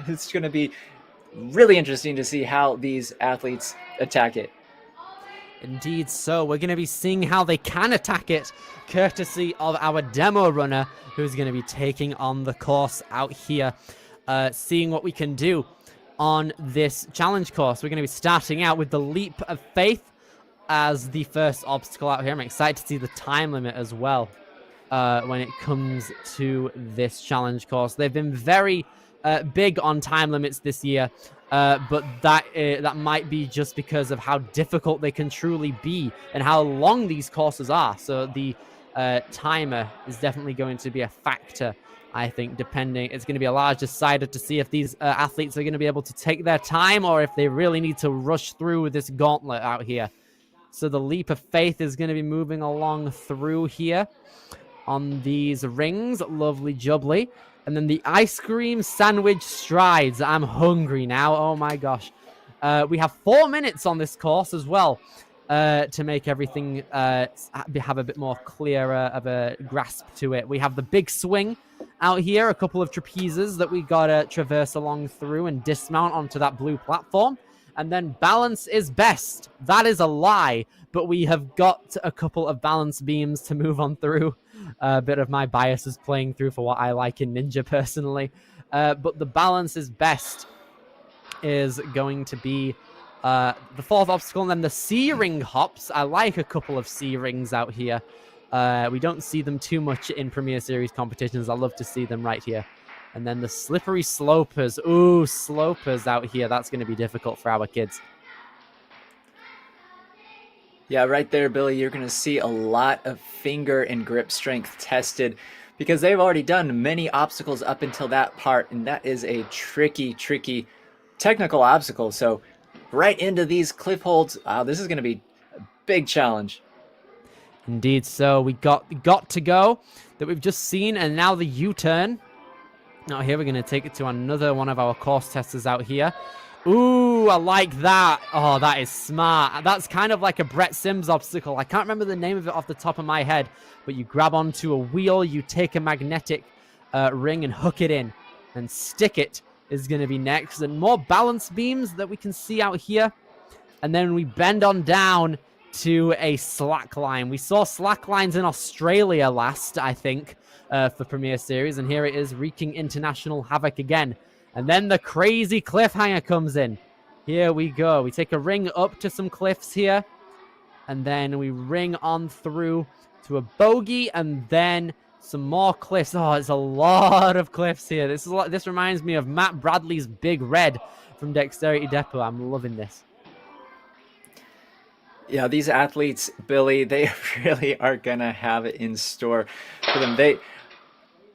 It's going to be really interesting to see how these athletes attack it. Indeed so. We're going to be seeing how they can attack it, courtesy of our demo runner, who's going to be taking on the course out here, seeing what we can do on this challenge course. We're going to be starting out with the Leap of Faith as the first obstacle out here. I'm excited to see the time limit as well when it comes to this challenge course. They've been very big on time limits this year, but that might be just because of how difficult they can truly be and how long these courses are. So the timer is definitely going to be a factor, I think, depending. It's going to be a large decider to see if these athletes are going to be able to take their time or if they really need to rush through this gauntlet out here. So the Leap of Faith is going to be moving along through here on these rings. Lovely jubbly. And then the ice cream sandwich strides. I'm hungry now. Oh my gosh. We have 4 minutes on this course as well to make everything have a bit more clearer of a grasp to it. We have the big swing out here, a couple of trapezes that we got to traverse along through and dismount onto that blue platform. And then balance is best. That is a lie, but we have got a couple of balance beams to move on through. A bit of my bias is playing through for what I like in Ninja personally. But the balance is best is going to be the fourth obstacle. And then the C-ring hops. I like a couple of C-rings out here. We don't see them too much in Premier Series competitions. I love to see them right here. And then the slippery slopers. Ooh, slopers out here. That's going to be difficult for our kids. Yeah, right there, Billy, you're going to see a lot of finger and grip strength tested because they've already done many obstacles up until that part, and that is a tricky technical obstacle. So right into these cliff holds, this is going to be a big challenge. Indeed, so we got to go that we've just seen, and now the U-turn. Now here we're going to take it to another one of our course testers out here. Ooh, I like that. Oh, that is smart. That's kind of like a Brett Sims obstacle. I can't remember the name of it off the top of my head, but you grab onto a wheel, you take a magnetic ring and hook it in, and stick it is going to be next. And more balance beams that we can see out here. And then we bend on down to a slack line. We saw slack lines in Australia last, I think, for Premier Series, and here it is wreaking international havoc again. And then the crazy cliffhanger comes in. Here we go. We take a ring up to some cliffs here, and then we ring on through to a bogey, and then some more cliffs. Oh, it's a lot of cliffs here. This reminds me of Matt Bradley's Big Red from Dexterity Depot. I'm loving this. Yeah, these athletes, Billy, they really are going to have it in store for them.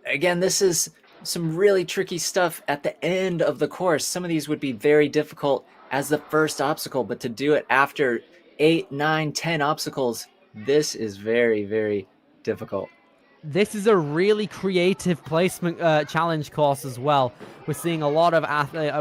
Again, this is some really tricky stuff at the end of the course. Some of these would be very difficult as the first obstacle, but to do it after 8, 9, 10 obstacles, this is very difficult. This is a really creative placement challenge course as well. We're seeing a lot of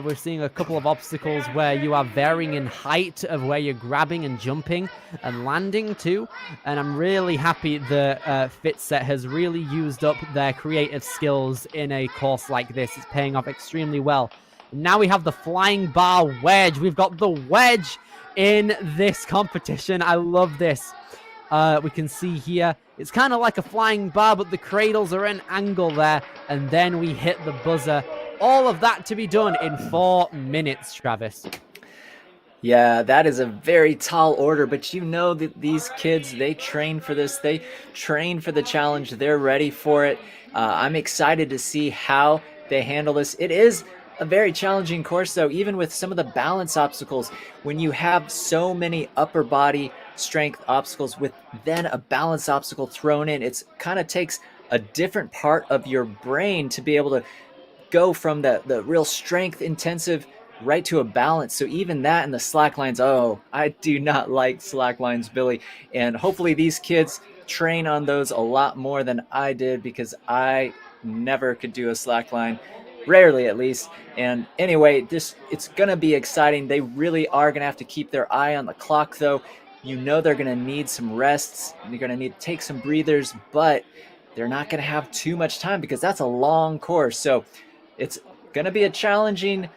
we're seeing a couple of obstacles where you are varying in height of where you're grabbing and jumping and landing too. And I'm really happy the FitSet has really used up their creative skills in a course like this. It's paying off extremely well. Now we have the flying bar wedge. We've got the wedge in this competition. I love this. We can see here, it's kind of like a flying bar, but the cradles are an angle there, and then we hit the buzzer. All of that to be done in 4 minutes, Travis. Yeah, that is a very tall order, but you know that these kids, they train for this. They train for the challenge. They're ready for it. I'm excited to see how they handle this. It is a very challenging course, though, even with some of the balance obstacles. When you have so many upper body strength obstacles with then a balance obstacle thrown in, it's kind of takes a different part of your brain to be able to go from the real strength intensive right to a balance. So even that and the slack lines, oh, I do not like slack lines, Billy. And hopefully these kids train on those a lot more than I did, because I never could do a slack line, rarely at least. And anyway, it's going to be exciting. They really are going to have to keep their eye on the clock, though. You know they're going to need some rests. They're going to need to take some breathers, but they're not going to have too much time because that's a long course. So it's going to be a challenging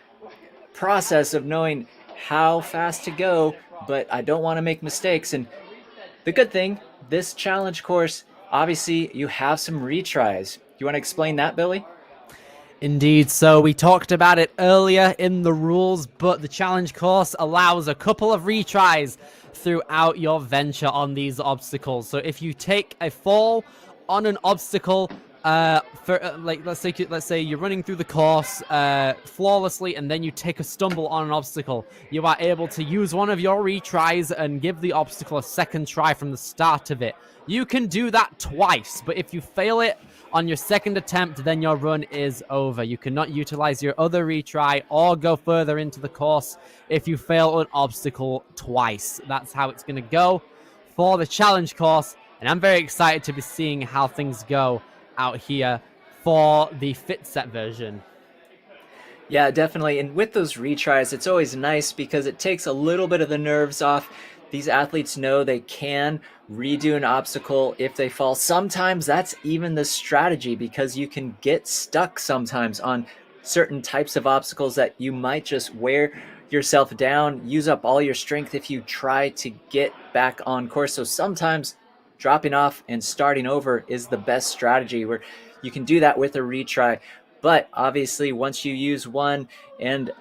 process of knowing how fast to go, but I don't want to make mistakes. And the good thing, this challenge course, obviously you have some retries. You want to explain that, Billy? Indeed, so we talked about it earlier in the rules, but the challenge course allows a couple of retries throughout your venture on these obstacles. So if you take a fall on an obstacle, let's say you're running through the course flawlessly, and then you take a stumble on an obstacle, you are able to use one of your retries and give the obstacle a second try from the start of it. You can do that twice, but if you fail it on your second attempt, then your run is over. You cannot utilize your other retry or go further into the course if you fail an obstacle twice. That's how it's going to go for the challenge course, and I'm very excited to be seeing how things go out here for the fit set version. Yeah, definitely. And with those retries, it's always nice because it takes a little bit of the nerves off. These athletes know they can redo an obstacle if they fall. Sometimes that's even the strategy, because you can get stuck sometimes on certain types of obstacles that you might just wear yourself down, use up all your strength if you try to get back on course. So sometimes dropping off and starting over is the best strategy, where you can do that with a retry. But obviously once you use one and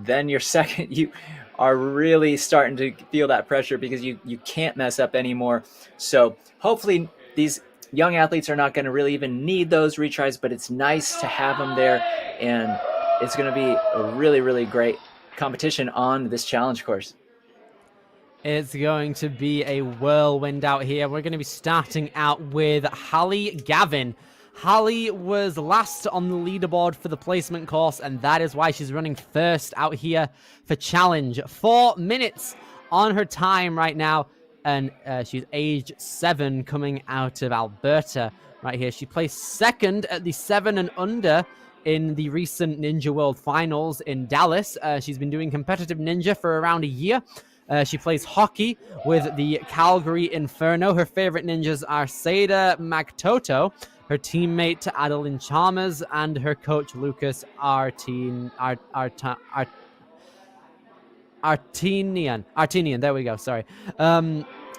then your second, you are really starting to feel that pressure because you can't mess up anymore. So hopefully these young athletes are not going to really even need those retries, but it's nice to have them there, and it's going to be a really, really great competition on this challenge course. It's going to be a whirlwind out here. We're going to be starting out with Hallie Gavin. Hallie was last on the leaderboard for the placement course, and that is why she's running first out here for challenge. 4 minutes on her time right now, and she's age 7, coming out of Alberta right here. She placed second at the 7 and under in the recent Ninja World Finals in Dallas. She's been doing competitive ninja for around a year. She plays hockey with the Calgary Inferno. Her favorite ninjas are Seda Magtoto, her teammate Adeline Chalmers, and her coach Lucas Artinian. There we go. Sorry.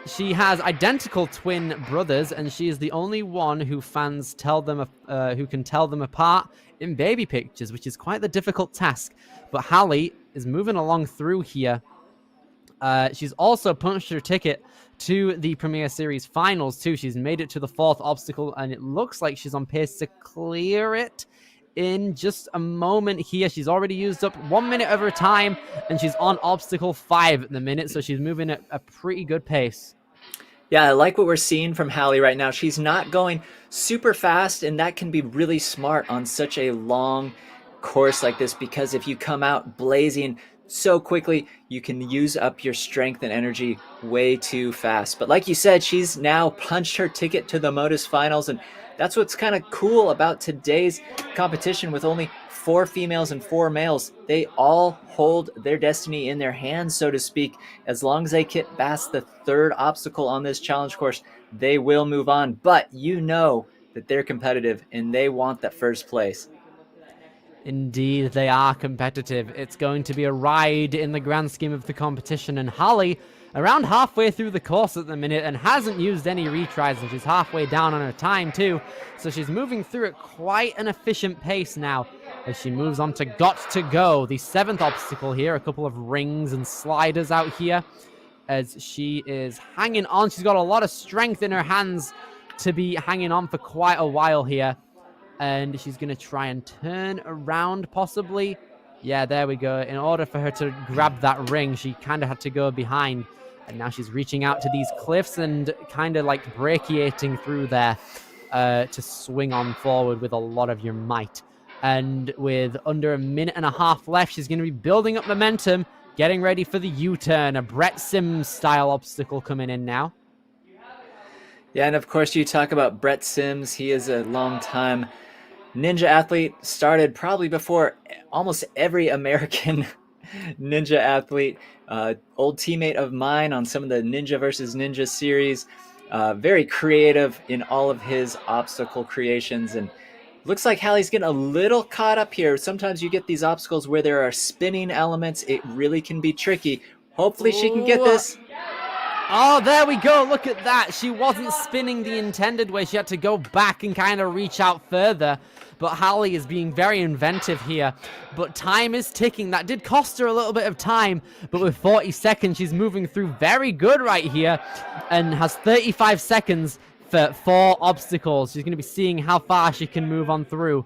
She has identical twin brothers, and she is the only one who fans who can tell them apart in baby pictures, which is quite the difficult task. But Hallie is moving along through here. She's also punched her ticket to the Premier Series Finals, too. She's made it to the 4th obstacle, and it looks like she's on pace to clear it in just a moment here. She's already used up 1 minute of her time, and she's on obstacle 5 at the minute, so she's moving at a pretty good pace. Yeah, I like what we're seeing from Hallie right now. She's not going super fast, and that can be really smart on such a long course like this, because if you come out blazing so quickly, you can use up your strength and energy way too fast. But like you said, she's now punched her ticket to the Modus Finals, and that's what's kind of cool about today's competition. With only 4 females and 4 males, they all hold their destiny in their hands, so to speak. As long as they get past the 3rd obstacle on this challenge course, they will move on. But you know that they're competitive, and they want that first place. Indeed, they are competitive. It's going to be a ride in the grand scheme of the competition, and Hallie, around halfway through the course at the minute, and hasn't used any retries, and she's halfway down on her time too, so she's moving through at quite an efficient pace now as she moves on to Got to Go, the 7th obstacle here. A couple of rings and sliders out here as she is hanging on. She's got a lot of strength in her hands to be hanging on for quite a while here. And she's going to try and turn around, possibly. Yeah, there we go. In order for her to grab that ring, she kind of had to go behind. And now she's reaching out to these cliffs and kind of like brachiating through there to swing on forward with a lot of your might. And with under a minute and a half left, she's going to be building up momentum, getting ready for the U-turn, a Brett Sims style obstacle coming in now. Yeah, and of course you talk about Brett Sims. He is a long-time ninja athlete, started probably before almost every American ninja athlete. Old teammate of mine on some of the Ninja versus Ninja series. Very creative in all of his obstacle creations, and looks like Hallie's getting a little caught up here. Sometimes you get these obstacles where there are spinning elements. It really can be tricky. Hopefully she can get this. Oh, there we go. Look at that. She wasn't spinning the intended way. She had to go back and kind of reach out further. But Hallie is being very inventive here. But time is ticking. That did cost her a little bit of time. But with 40 seconds, she's moving through very good right here. And has 35 seconds for 4 obstacles. She's going to be seeing how far she can move on through.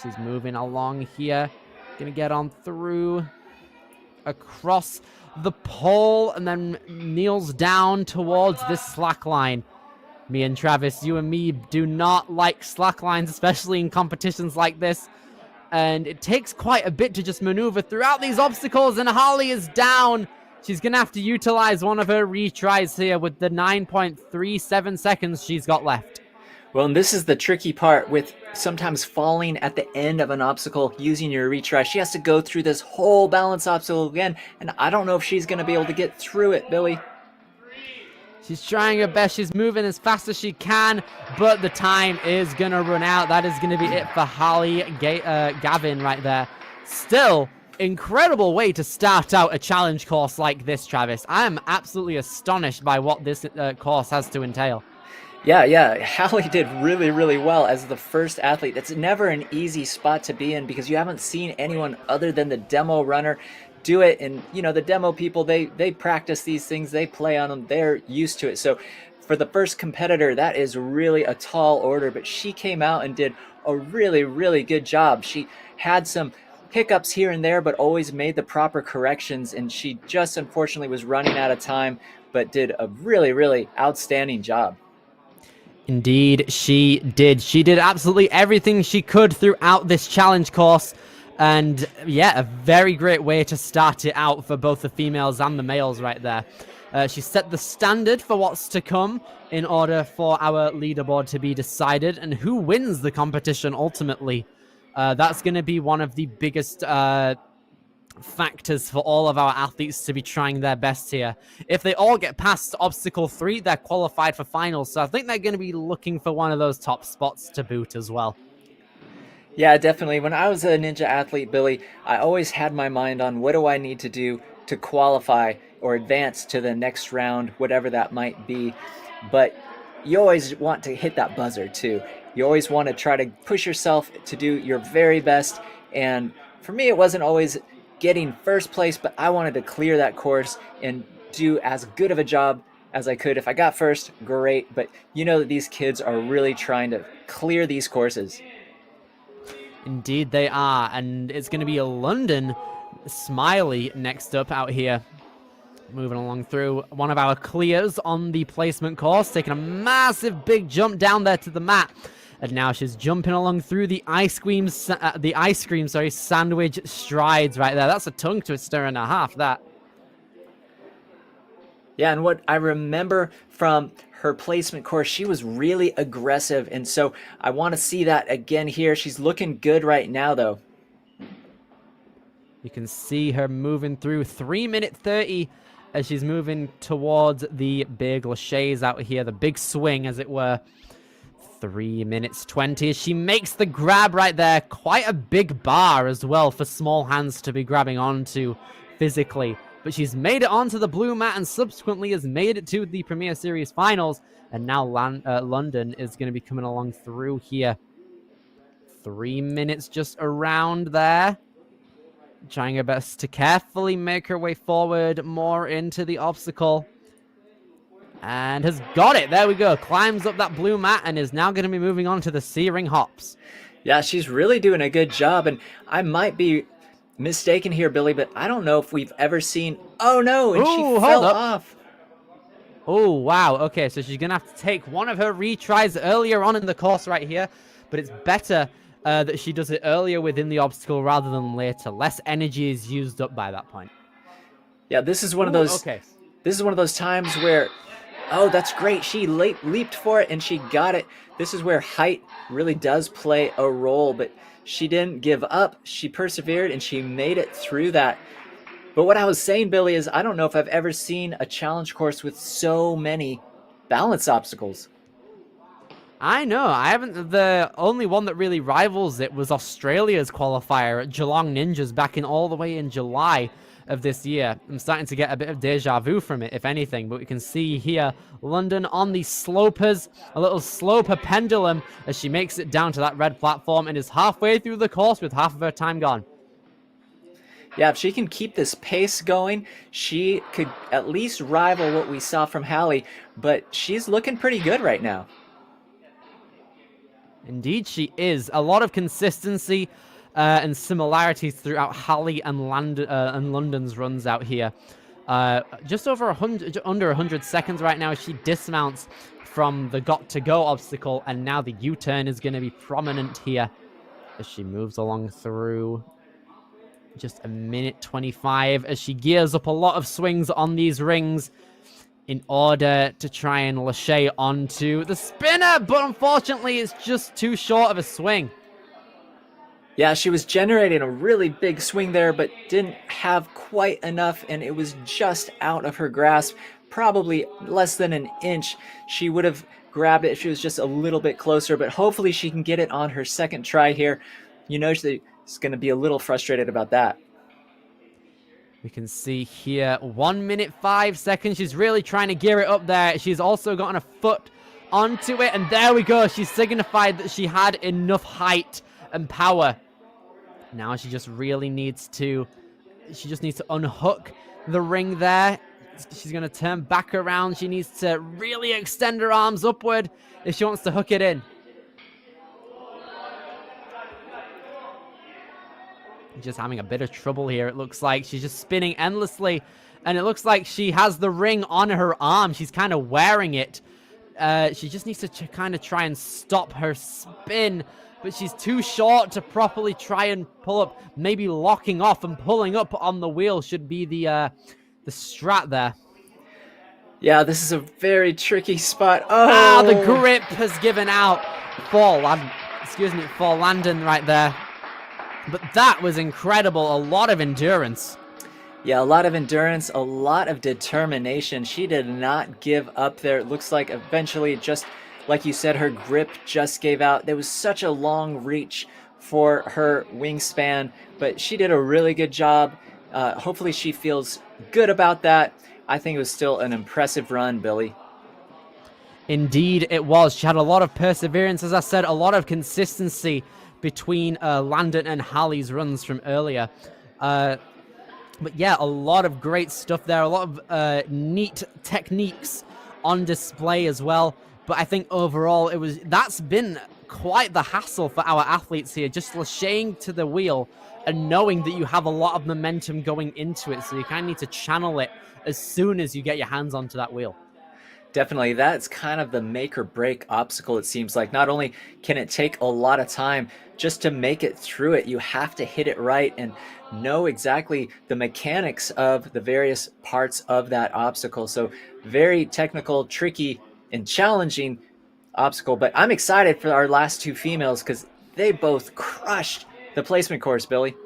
She's moving along here. Going to get on through. Across the pole and then kneels down towards this slack line. Me and Travis, you and me do not like slack lines, especially in competitions like this. And it takes quite a bit to just maneuver throughout these obstacles, and Harley is down. She's going to have to utilize one of her retries here with the 9.37 seconds she's got left. Well, and this is the tricky part with sometimes falling at the end of an obstacle using your retry. She has to go through this whole balance obstacle again, and I don't know if she's going to be able to get through it, Billy. She's trying her best. She's moving as fast as she can, but the time is going to run out. That is going to be it for Holly Gavin right there. Still, incredible way to start out a challenge course like this, Travis. I am absolutely astonished by what this course has to entail. Yeah, Hallie did really, really well as the first athlete. It's never an easy spot to be in because you haven't seen anyone other than the demo runner do it. And, you know, the demo people, they practice these things, they play on them, they're used to it. So for the first competitor, that is really a tall order, but she came out and did a really, really good job. She had some hiccups here and there, but always made the proper corrections. And she just unfortunately was running out of time, but did a really, really outstanding job. Indeed, she did. She did absolutely everything she could throughout this challenge course. And yeah, a very great way to start it out for both the females and the males right there. She set the standard for what's to come in order for our leaderboard to be decided. And who wins the competition ultimately? That's going to be one of the biggest factors for all of our athletes to be trying their best here. If they all get past obstacle 3, they're qualified for finals. So I think they're going to be looking for one of those top spots to boot as well. Yeah, definitely. When I was a ninja athlete, Billy, I always had my mind on what do I need to do to qualify or advance to the next round, whatever that might be. But you always want to hit that buzzer too. You always want to try to push yourself to do your very best. And for me, it wasn't always getting first place, but I wanted to clear that course and do as good of a job as I could. If I got first, great. But you know that these kids are really trying to clear these courses. Indeed they are, and it's going to be a London Smiley next up out here. Moving along through one of our clears on the placement course, taking a massive big jump down there to the mat. And now she's jumping along through the ice cream sandwich strides right there. That's a tongue twister and a half, that. Yeah, and what I remember from her placement course, she was really aggressive. And so I want to see that again here. She's looking good right now, though. You can see her moving through 3:30 as she's moving towards the big laches out here, the big swing, as it were. 3:20 as she makes the grab right there. Quite a big bar as well for small hands to be grabbing onto physically. But she's made it onto the blue mat and subsequently has made it to the Premier Series finals. And now London is going to be coming along through here. 3 minutes just around there. Trying her best to carefully make her way forward more into the obstacle. And has got it. There we go. Climbs up that blue mat and is now going to be moving on to the C-ring hops. Yeah, she's really doing a good job. And I might be mistaken here, Billy, but I don't know if we've ever seen... Oh, no, and she Ooh, fell hold up. off. Oh, wow. Okay, so she's going to have to take one of her retries earlier on in the course right here. But it's better that she does it earlier within the obstacle rather than later. Less energy is used up by that point. Yeah, this is one of those... Okay. This is one of those times where... Oh, that's great. She leaped for it, and she got it. This is where height really does play a role, but she didn't give up. She persevered, and she made it through that. But what I was saying, Billy, is I don't know if I've ever seen a challenge course with so many balance obstacles. I know. I haven't. The only one that really rivals it was Australia's qualifier at Geelong Ninjas back in all the way in July of this year. I'm starting to get a bit of deja vu from it, if anything. But we can see here London on the slopers, a little sloper pendulum as she makes it down to that red platform and is halfway through the course with half of her time gone. Yeah, if she can keep this pace going, she could at least rival what we saw from Hallie, but she's looking pretty good right now. Indeed, she is. A lot of consistency and similarities throughout Hallie and London's runs out here. Just over 100, under 100 seconds right now. She dismounts from the got to go obstacle, and now the U-turn is going to be prominent here as she moves along through. Just a minute 25 as she gears up a lot of swings on these rings in order to try and lâcher onto the spinner, but unfortunately it's just too short of a swing. Yeah, she was generating a really big swing there, but didn't have quite enough, and it was just out of her grasp, probably less than an inch. She would have grabbed it if she was just a little bit closer, but hopefully she can get it on her second try here. You know she's going to be a little frustrated about that. We can see here 1 minute 5 seconds. She's really trying to gear it up there. She's also gotten a foot onto it, and there we go. She signified that she had enough height and power. Now she just really needs to, unhook the ring there. She's going to turn back around. She needs to really extend her arms upward if she wants to hook it in. Just having a bit of trouble here, it looks like. She's just spinning endlessly, and it looks like she has the ring on her arm. She's kind of wearing it. She just needs to kind of try and stop her spin, but she's too short to properly try and pull up. Maybe locking off and pulling up on the wheel should be the strat there. Yeah, this is a very tricky spot. Oh, the grip has given out for Landon right there. But that was incredible. A lot of endurance. Yeah, a lot of endurance, a lot of determination. She did not give up there. It looks like eventually, just like you said, her grip just gave out. There was such a long reach for her wingspan, but she did a really good job. Hopefully she feels good about that. I think it was still an impressive run, Billy. Indeed, it was. She had a lot of perseverance, as I said, a lot of consistency between Landon and Hallie's runs from earlier. But yeah, a lot of great stuff there. A lot of neat techniques on display as well. But I think overall, that's been quite the hassle for our athletes here. Just lashing to the wheel and knowing that you have a lot of momentum going into it. So you kind of need to channel it as soon as you get your hands onto that wheel. Definitely, that's kind of the make or break obstacle, it seems like. Not only can it take a lot of time just to make it through it, you have to hit it right and know exactly the mechanics of the various parts of that obstacle. So very technical, tricky, and challenging obstacle. But I'm excited for our last two females because they both crushed the placement course, Billy.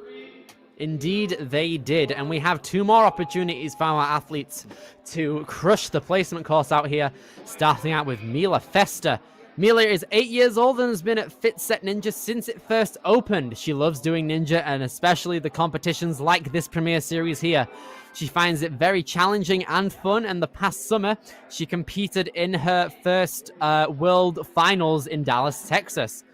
Indeed, they did. And we have two more opportunities for our athletes to crush the placement course out here, starting out with Mila Fester. Mila is 8 years old and has been at FitSet Ninja since it first opened. She loves doing ninja and especially the competitions like this Premier Series here. She finds it very challenging and fun, and the past summer, she competed in her first World Finals in Dallas, Texas.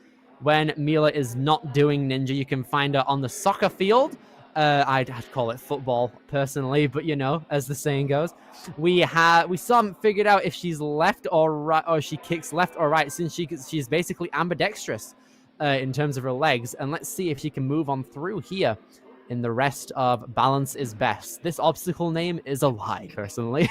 When Mila is not doing ninja, you can find her on the soccer field. I'd call it football personally, but you know, as the saying goes, we still haven't figured out if she's left or right, or she kicks left or right, since she's basically ambidextrous in terms of her legs. And let's see if she can move on through here. in the rest of Balance is Best. This obstacle name is a lie, personally.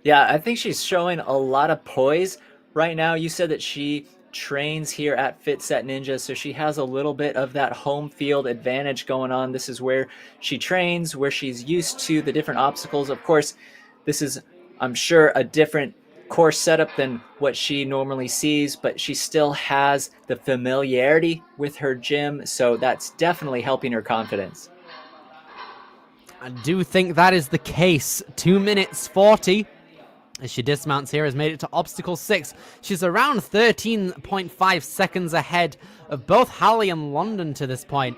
Yeah, I think she's showing a lot of poise right now. You said that she trains here at Fit Set Ninja, so she has a little bit of that home field advantage going on. This is where she trains, where she's used to the different obstacles. Of course, this is, I'm sure, a different course setup than what she normally sees, but she still has the familiarity with her gym, so that's definitely helping her confidence. I do think that is the case. 2 minutes 40. As she dismounts here, has made it to obstacle 6. She's around 13.5 seconds ahead of both Hallie and London to this point.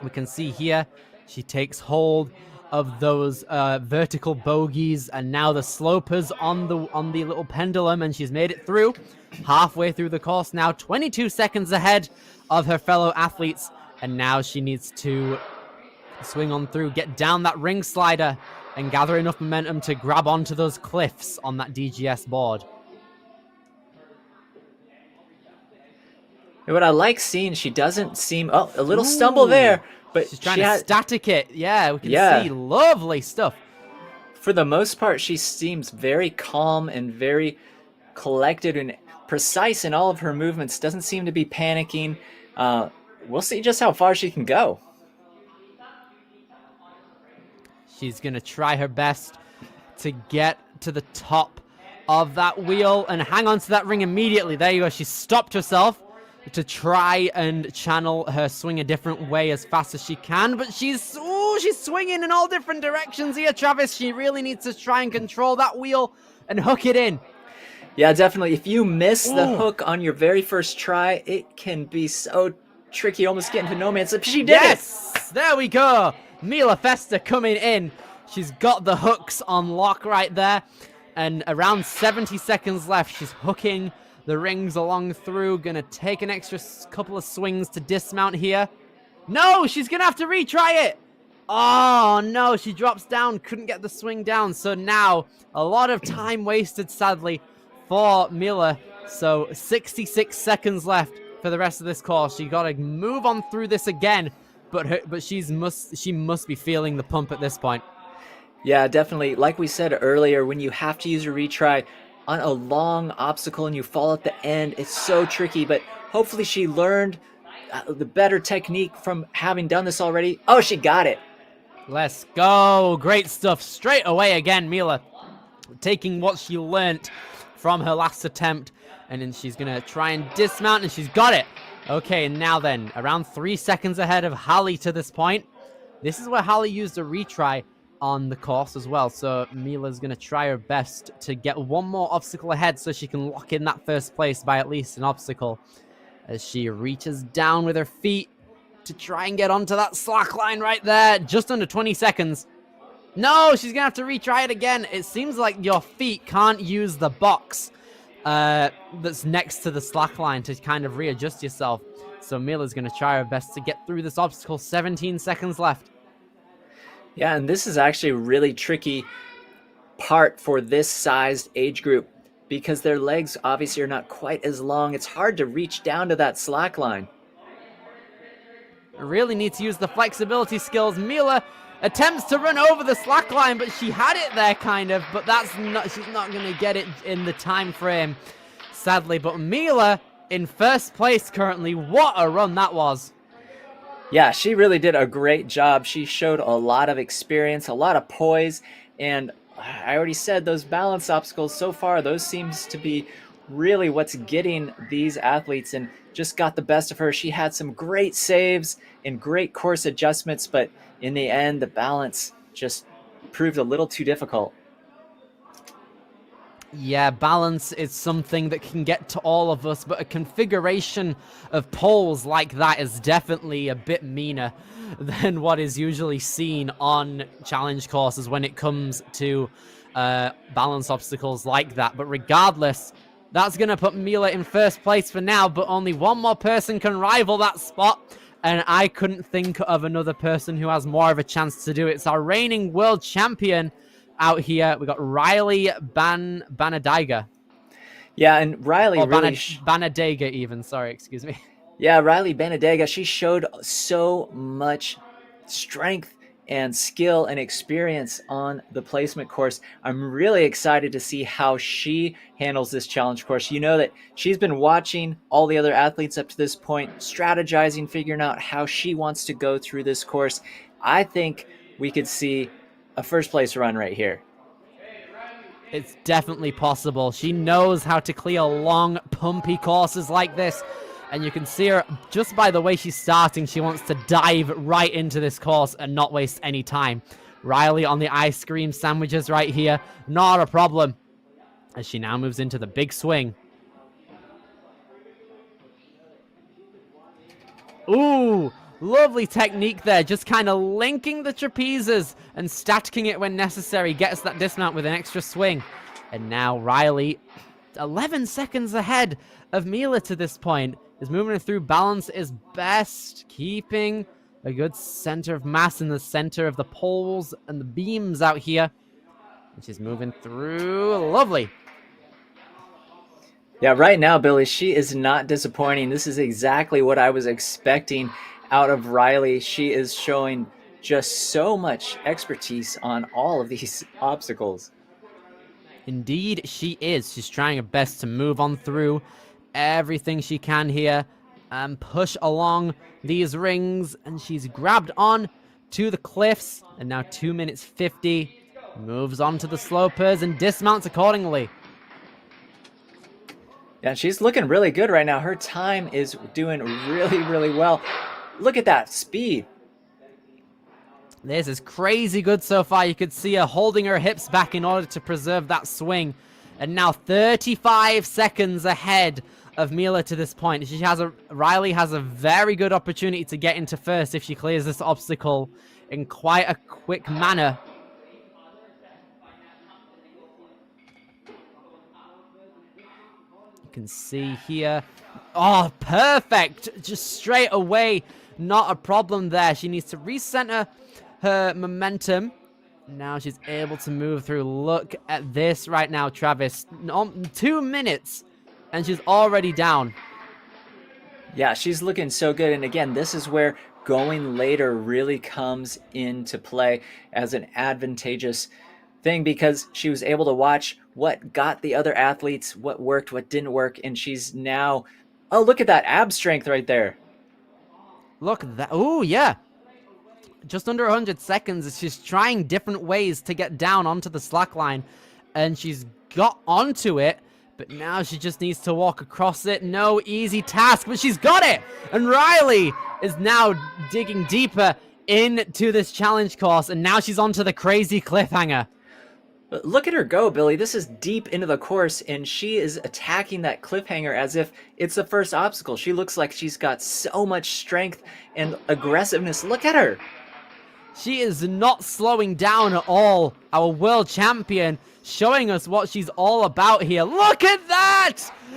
We can see here she takes hold of those vertical bogies, and now the slopers on the little pendulum, and she's made it through. Halfway through the course now, 22 seconds ahead of her fellow athletes, and now she needs to swing on through, get down that ring slider, and gather enough momentum to grab onto those cliffs on that DGS board. And what I like seeing, she doesn't seem... Oh, a little stumble there, but she's trying to static it. Yeah, we can see lovely stuff. For the most part, she seems very calm and very collected and precise in all of her movements. Doesn't seem to be panicking. We'll see just how far she can go. She's going to try her best to get to the top of that wheel and hang on to that ring immediately. There you go. She stopped herself to try and channel her swing a different way as fast as she can, but she's swinging in all different directions here, Travis. She really needs to try and control that wheel and hook it in. Yeah, definitely. If you miss the hook on your very first try, it can be so tricky, almost getting to no man's land. She did it! There we go. Mila Festa coming in. She's got the hooks on lock right there. And around 70 seconds left. She's hooking the rings along through. Gonna take an extra couple of swings to dismount here. No, she's gonna have to retry it. Oh, no, she drops down. Couldn't get the swing down. So now, a lot of time wasted, sadly, for Mila. So 66 seconds left for the rest of this course. She got to move on through this again. But she must be feeling the pump at this point. Yeah, definitely. Like we said earlier, when you have to use a retry on a long obstacle and you fall at the end, it's so tricky. But hopefully she learned the better technique from having done this already. Oh, she got it. Let's go. Great stuff. Straight away again, Mila. Taking what she learnt from her last attempt. And then she's going to try and dismount, and she's got it. Okay, now then, around 3 seconds ahead of Hallie to this point. This is where Hallie used a retry on the course as well. So Mila's going to try her best to get one more obstacle ahead so she can lock in that first place by at least an obstacle. As she reaches down with her feet to try and get onto that slack line right there. Just under 20 seconds. No, she's going to have to retry it again. It seems like your feet can't use the box that's next to the slack line to kind of readjust yourself. So Mila's going to try her best to get through this obstacle. 17 seconds left. Yeah, and this is actually a really tricky part for this sized age group because their legs obviously are not quite as long. It's hard to reach down to that slack line. Really need to use the flexibility skills. Mila attempts to run over the slack line, but she had it there kind of, but she's not going to get it in the time frame, sadly. But Mila in first place currently. What a run that was. Yeah, she really did a great job. She showed a lot of experience, a lot of poise, and I already said those balance obstacles so far, those seems to be really what's getting these athletes, and just got the best of her. She had some great saves and great course adjustments, but in the end, the balance just proved a little too difficult. Yeah, balance is something that can get to all of us, but a configuration of poles like that is definitely a bit meaner than what is usually seen on challenge courses when it comes to balance obstacles like that. But regardless, that's going to put Mila in first place for now, but only one more person can rival that spot, and I couldn't think of another person who has more of a chance to do it. It's our reigning world champion out here. We got Riley Banadyga. Yeah, and Riley really... Banadyga even, sorry, excuse me. Yeah, Riley Banadyga, she showed so much strength and skill and experience on the placement course. I'm really excited to see how she handles this challenge course. You know that she's been watching all the other athletes up to this point, strategizing, figuring out how she wants to go through this course. I think we could see a first place run right here. It's definitely possible. She knows how to clear long, pumpy courses like this. And you can see her, just by the way she's starting, she wants to dive right into this course and not waste any time. Riley on the ice cream sandwiches right here. Not a problem. As she now moves into the big swing. Ooh, lovely technique there. Just kind of linking the trapezes and stacking it when necessary. Gets that dismount with an extra swing. And now Riley, 11 seconds ahead of Mila to this point, is moving through balance is best, keeping a good center of mass in the center of the poles and the beams out here. And she's moving through. Lovely. Yeah, right now, Billy, she is not disappointing. This is exactly what I was expecting out of Riley. She is showing just so much expertise on all of these obstacles. Indeed, she is. She's trying her best to move on through everything she can here and push along these rings. And she's grabbed on to the cliffs. And now 2 minutes 50. Moves on to the slopers and dismounts accordingly. Yeah, she's looking really good right now. Her time is doing really, really well. Look at that speed. This is crazy good so far. You could see her holding her hips back in order to preserve that swing. And now 35 seconds ahead of Mila to this point. Riley has a very good opportunity to get into first if she clears this obstacle in quite a quick manner. You can see here. Oh, perfect. Just straight away. Not a problem there. She needs to recenter her momentum. Now she's able to move through. Look at this right now, Travis. 2 minutes, and she's already down. Yeah, she's looking so good. And again, this is where going later really comes into play as an advantageous thing, because she was able to watch what got the other athletes, what worked, what didn't work. And she's now, oh, look at that ab strength right there. Look at that. Oh, yeah. Just under 100 seconds. She's trying different ways to get down onto the slack line. And she's got onto it. But now she just needs to walk across it. No easy task, but she's got it. And Riley is now digging deeper into this challenge course. And now she's onto the crazy cliffhanger. But look at her go, Billy. This is deep into the course, and she is attacking that cliffhanger as if it's the first obstacle. She looks like she's got so much strength and aggressiveness. Look at her. She is not slowing down at all. Our world champion showing us what she's all about here. Look at that!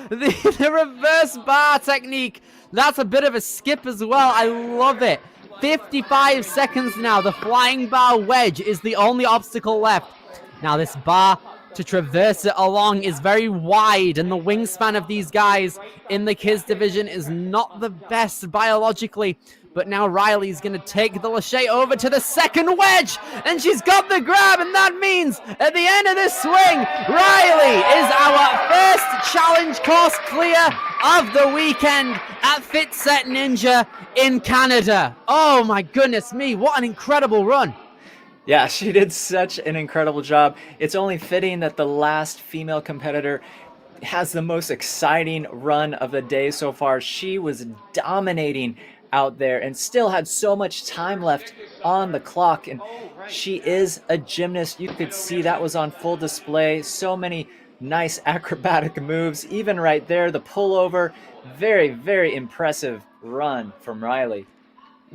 The reverse bar technique. That's a bit of a skip as well. I love it. 55 seconds now. The flying bar wedge is the only obstacle left. Now this bar to traverse it along is very wide, and the wingspan of these guys in the kids division is not the best biologically. But now Riley's going to take the Lachey over to the second wedge, and she's got the grab, and that means at the end of this swing, Riley is our first challenge course clear of the weekend at Fitset Ninja in Canada. Oh my goodness me, what an incredible run. Yeah, she did such an incredible job. It's only fitting that the last female competitor has the most exciting run of the day so far. She was dominating out there and still had so much time left on the clock. And she is a gymnast. You could see that was on full display. So many nice acrobatic moves. Even right there, the pullover. Very, very impressive run from Riley.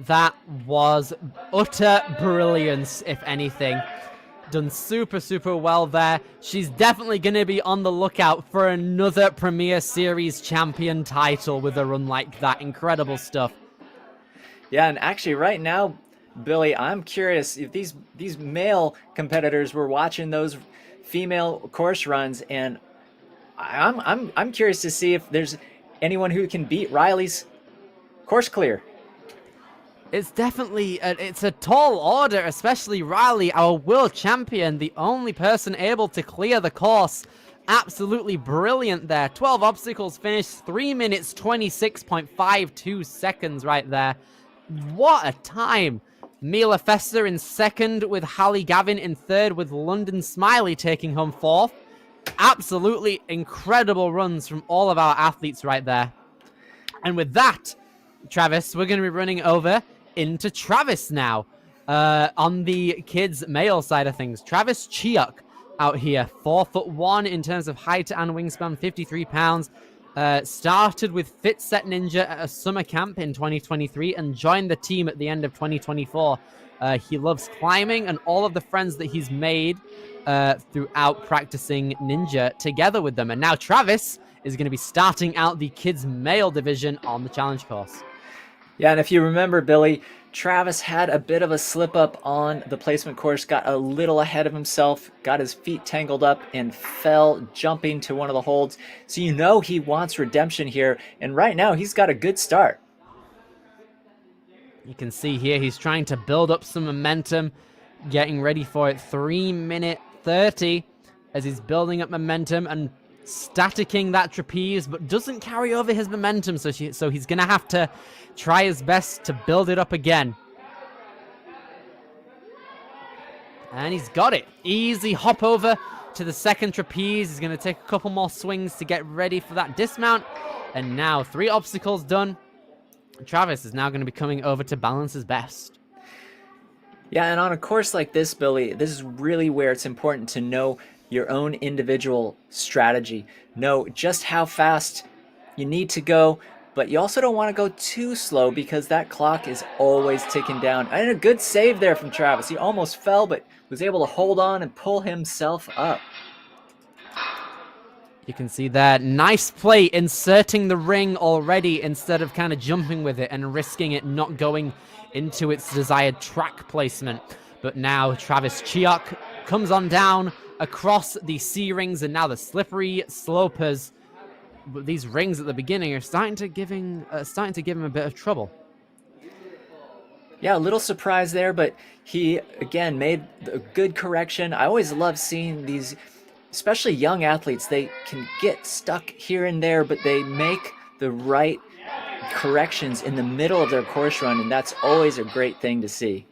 That was utter brilliance, if anything. Done super, super well there. She's definitely going to be on the lookout for another Premier Series champion title with a run like that. Incredible stuff. Yeah, and actually right now, Billy, I'm curious if these male competitors were watching those female course runs, and I'm curious to see if there's anyone who can beat Riley's course clear. It's definitely, it's a tall order, especially Riley, our world champion, the only person able to clear the course. Absolutely brilliant there. 12 obstacles finished, 3 minutes, 26.52 seconds right there. What a time. Mila Fester in second, with Hallie Gavin in third, with London Smiley taking home fourth. Absolutely incredible runs from all of our athletes right there. And with that, Travis, we're going to be running over into Travis now. On the kids' male side of things, Travis Chiok out here, 4'1" in terms of height and wingspan, 53 pounds. Started with Fit Set Ninja at a summer camp in 2023 and joined the team at the end of 2024. He loves climbing, and all of the friends that he's made throughout practicing Ninja together with them. And now Travis is going to be starting out the kids' male division on the challenge course. Yeah, and if you remember, Billy, Travis had a bit of a slip up on the placement course, got a little ahead of himself, got his feet tangled up, and fell jumping to one of the holds. So you know he wants redemption here, and right now he's got a good start. You can see here he's trying to build up some momentum, getting ready for it. 3 minute 30 as he's building up momentum and staticking that trapeze, but doesn't carry over his momentum, so he's gonna have to try his best to build it up again. And he's got it. Easy hop over to the second trapeze. He's gonna take a couple more swings to get ready for that dismount. And now 3 obstacles done. Travis is now going to be coming over to balance his best. Yeah, and on a course like this, Billy, this is really where it's important to know your own individual strategy. Know just how fast you need to go, but you also don't want to go too slow because that clock is always ticking down. And a good save there from Travis. He almost fell, but was able to hold on and pull himself up. You can see that. Nice play, inserting the ring already instead of kind of jumping with it and risking it not going into its desired track placement. But now Travis Chiok comes on down across the C rings, and now the slippery slopers. But these rings at the beginning are starting to give him a bit of trouble. Yeah, a little surprise there, but he again made a good correction. I always love seeing these, especially young athletes. They can get stuck here and there, but they make the right corrections in the middle of their course run, and that's always a great thing to see.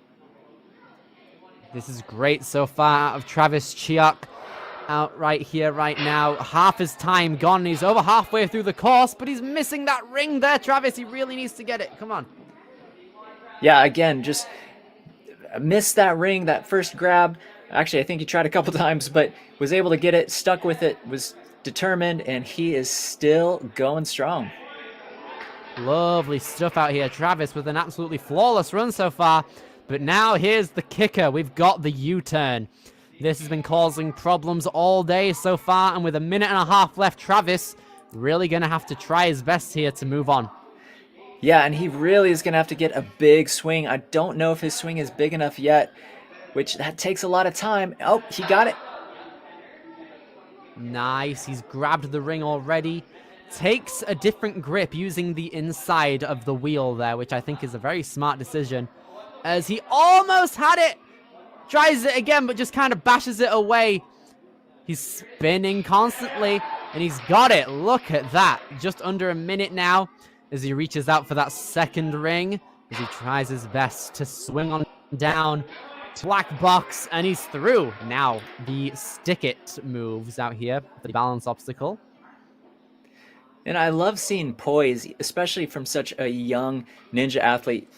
This is great so far out of Travis Chiok. Out right here, right now. Half his time gone. He's over halfway through the course, but he's missing that ring there, Travis. He really needs to get it. Come on. Yeah, again, just missed that ring, that first grab. Actually, I think he tried a couple times, but was able to get it, stuck with it, was determined, and he is still going strong. Lovely stuff out here. Travis with an absolutely flawless run so far. But now here's the kicker. We've got the U-turn. This has been causing problems all day so far, and with a minute and a half left, Travis really going to have to try his best here to move on. Yeah, and he really is going to have to get a big swing. I don't know if his swing is big enough yet, which that takes a lot of time. Oh, he got it. Nice. He's grabbed the ring already. Takes a different grip using the inside of the wheel there, which I think is a very smart decision, as he almost had it. Tries it again, but just kind of bashes it away. He's spinning constantly, and he's got it. Look at that. Just under a minute now as he reaches out for that second ring, as he tries his best to swing on down to black box, and he's through. Now the stick it moves out here for the balance obstacle. And I love seeing poise, especially from such a young ninja athlete.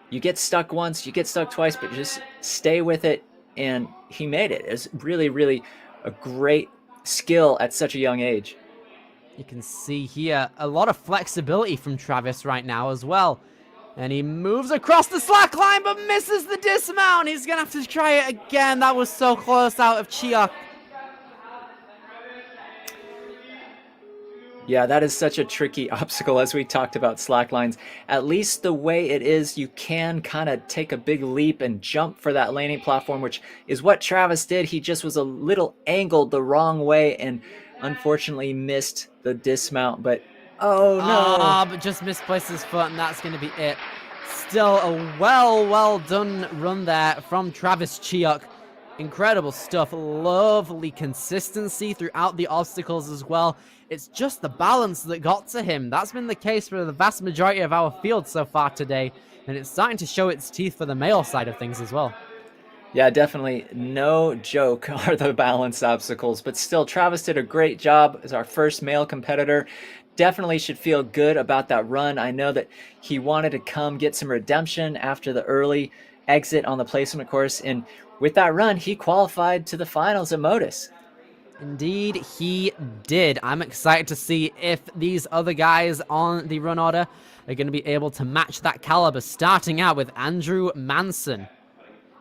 You get stuck once, you get stuck twice, but just stay with it, and he made it. It's really, really a great skill at such a young age. You can see here a lot of flexibility from Travis right now as well. And he moves across the slack line, but misses the dismount. He's going to have to try it again. That was so close out of Chiok. Yeah, that is such a tricky obstacle, as we talked about slack lines. At least the way it is, you can kind of take a big leap and jump for that landing platform, which is what Travis did. He just was a little angled the wrong way and unfortunately missed the dismount. But oh no! But just misplaced his foot, and that's going to be it. Still a well done run there from Travis Chiok. Incredible stuff. Lovely consistency throughout the obstacles as well. It's just the balance that got to him. That's been the case for the vast majority of our field so far today, and it's starting to show its teeth for the male side of things as well. Yeah, definitely no joke are the balance obstacles, but still, Travis did a great job as our first male competitor. Definitely should feel good about that run. I know that he wanted to come get some redemption after the early exit on the placement course, and with that run, he qualified to the finals at Modus. Indeed, he did. I'm excited to see if these other guys on the run order are going to be able to match that caliber, starting out with Andrew Manson.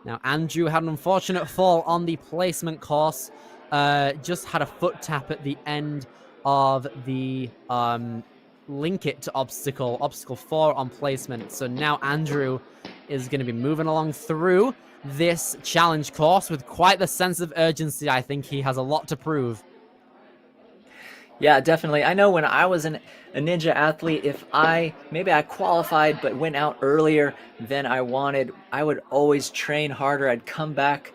Now, Andrew had an unfortunate fall on the placement course. Just had a foot tap at the end of the link it to obstacle 4 on placement. So now Andrew is going to be moving along through this challenge course with quite the sense of urgency. I think he has a lot to prove. Yeah, definitely. I know when I was a ninja athlete, if maybe I qualified but went out earlier than I wanted, I would always train harder. I'd come back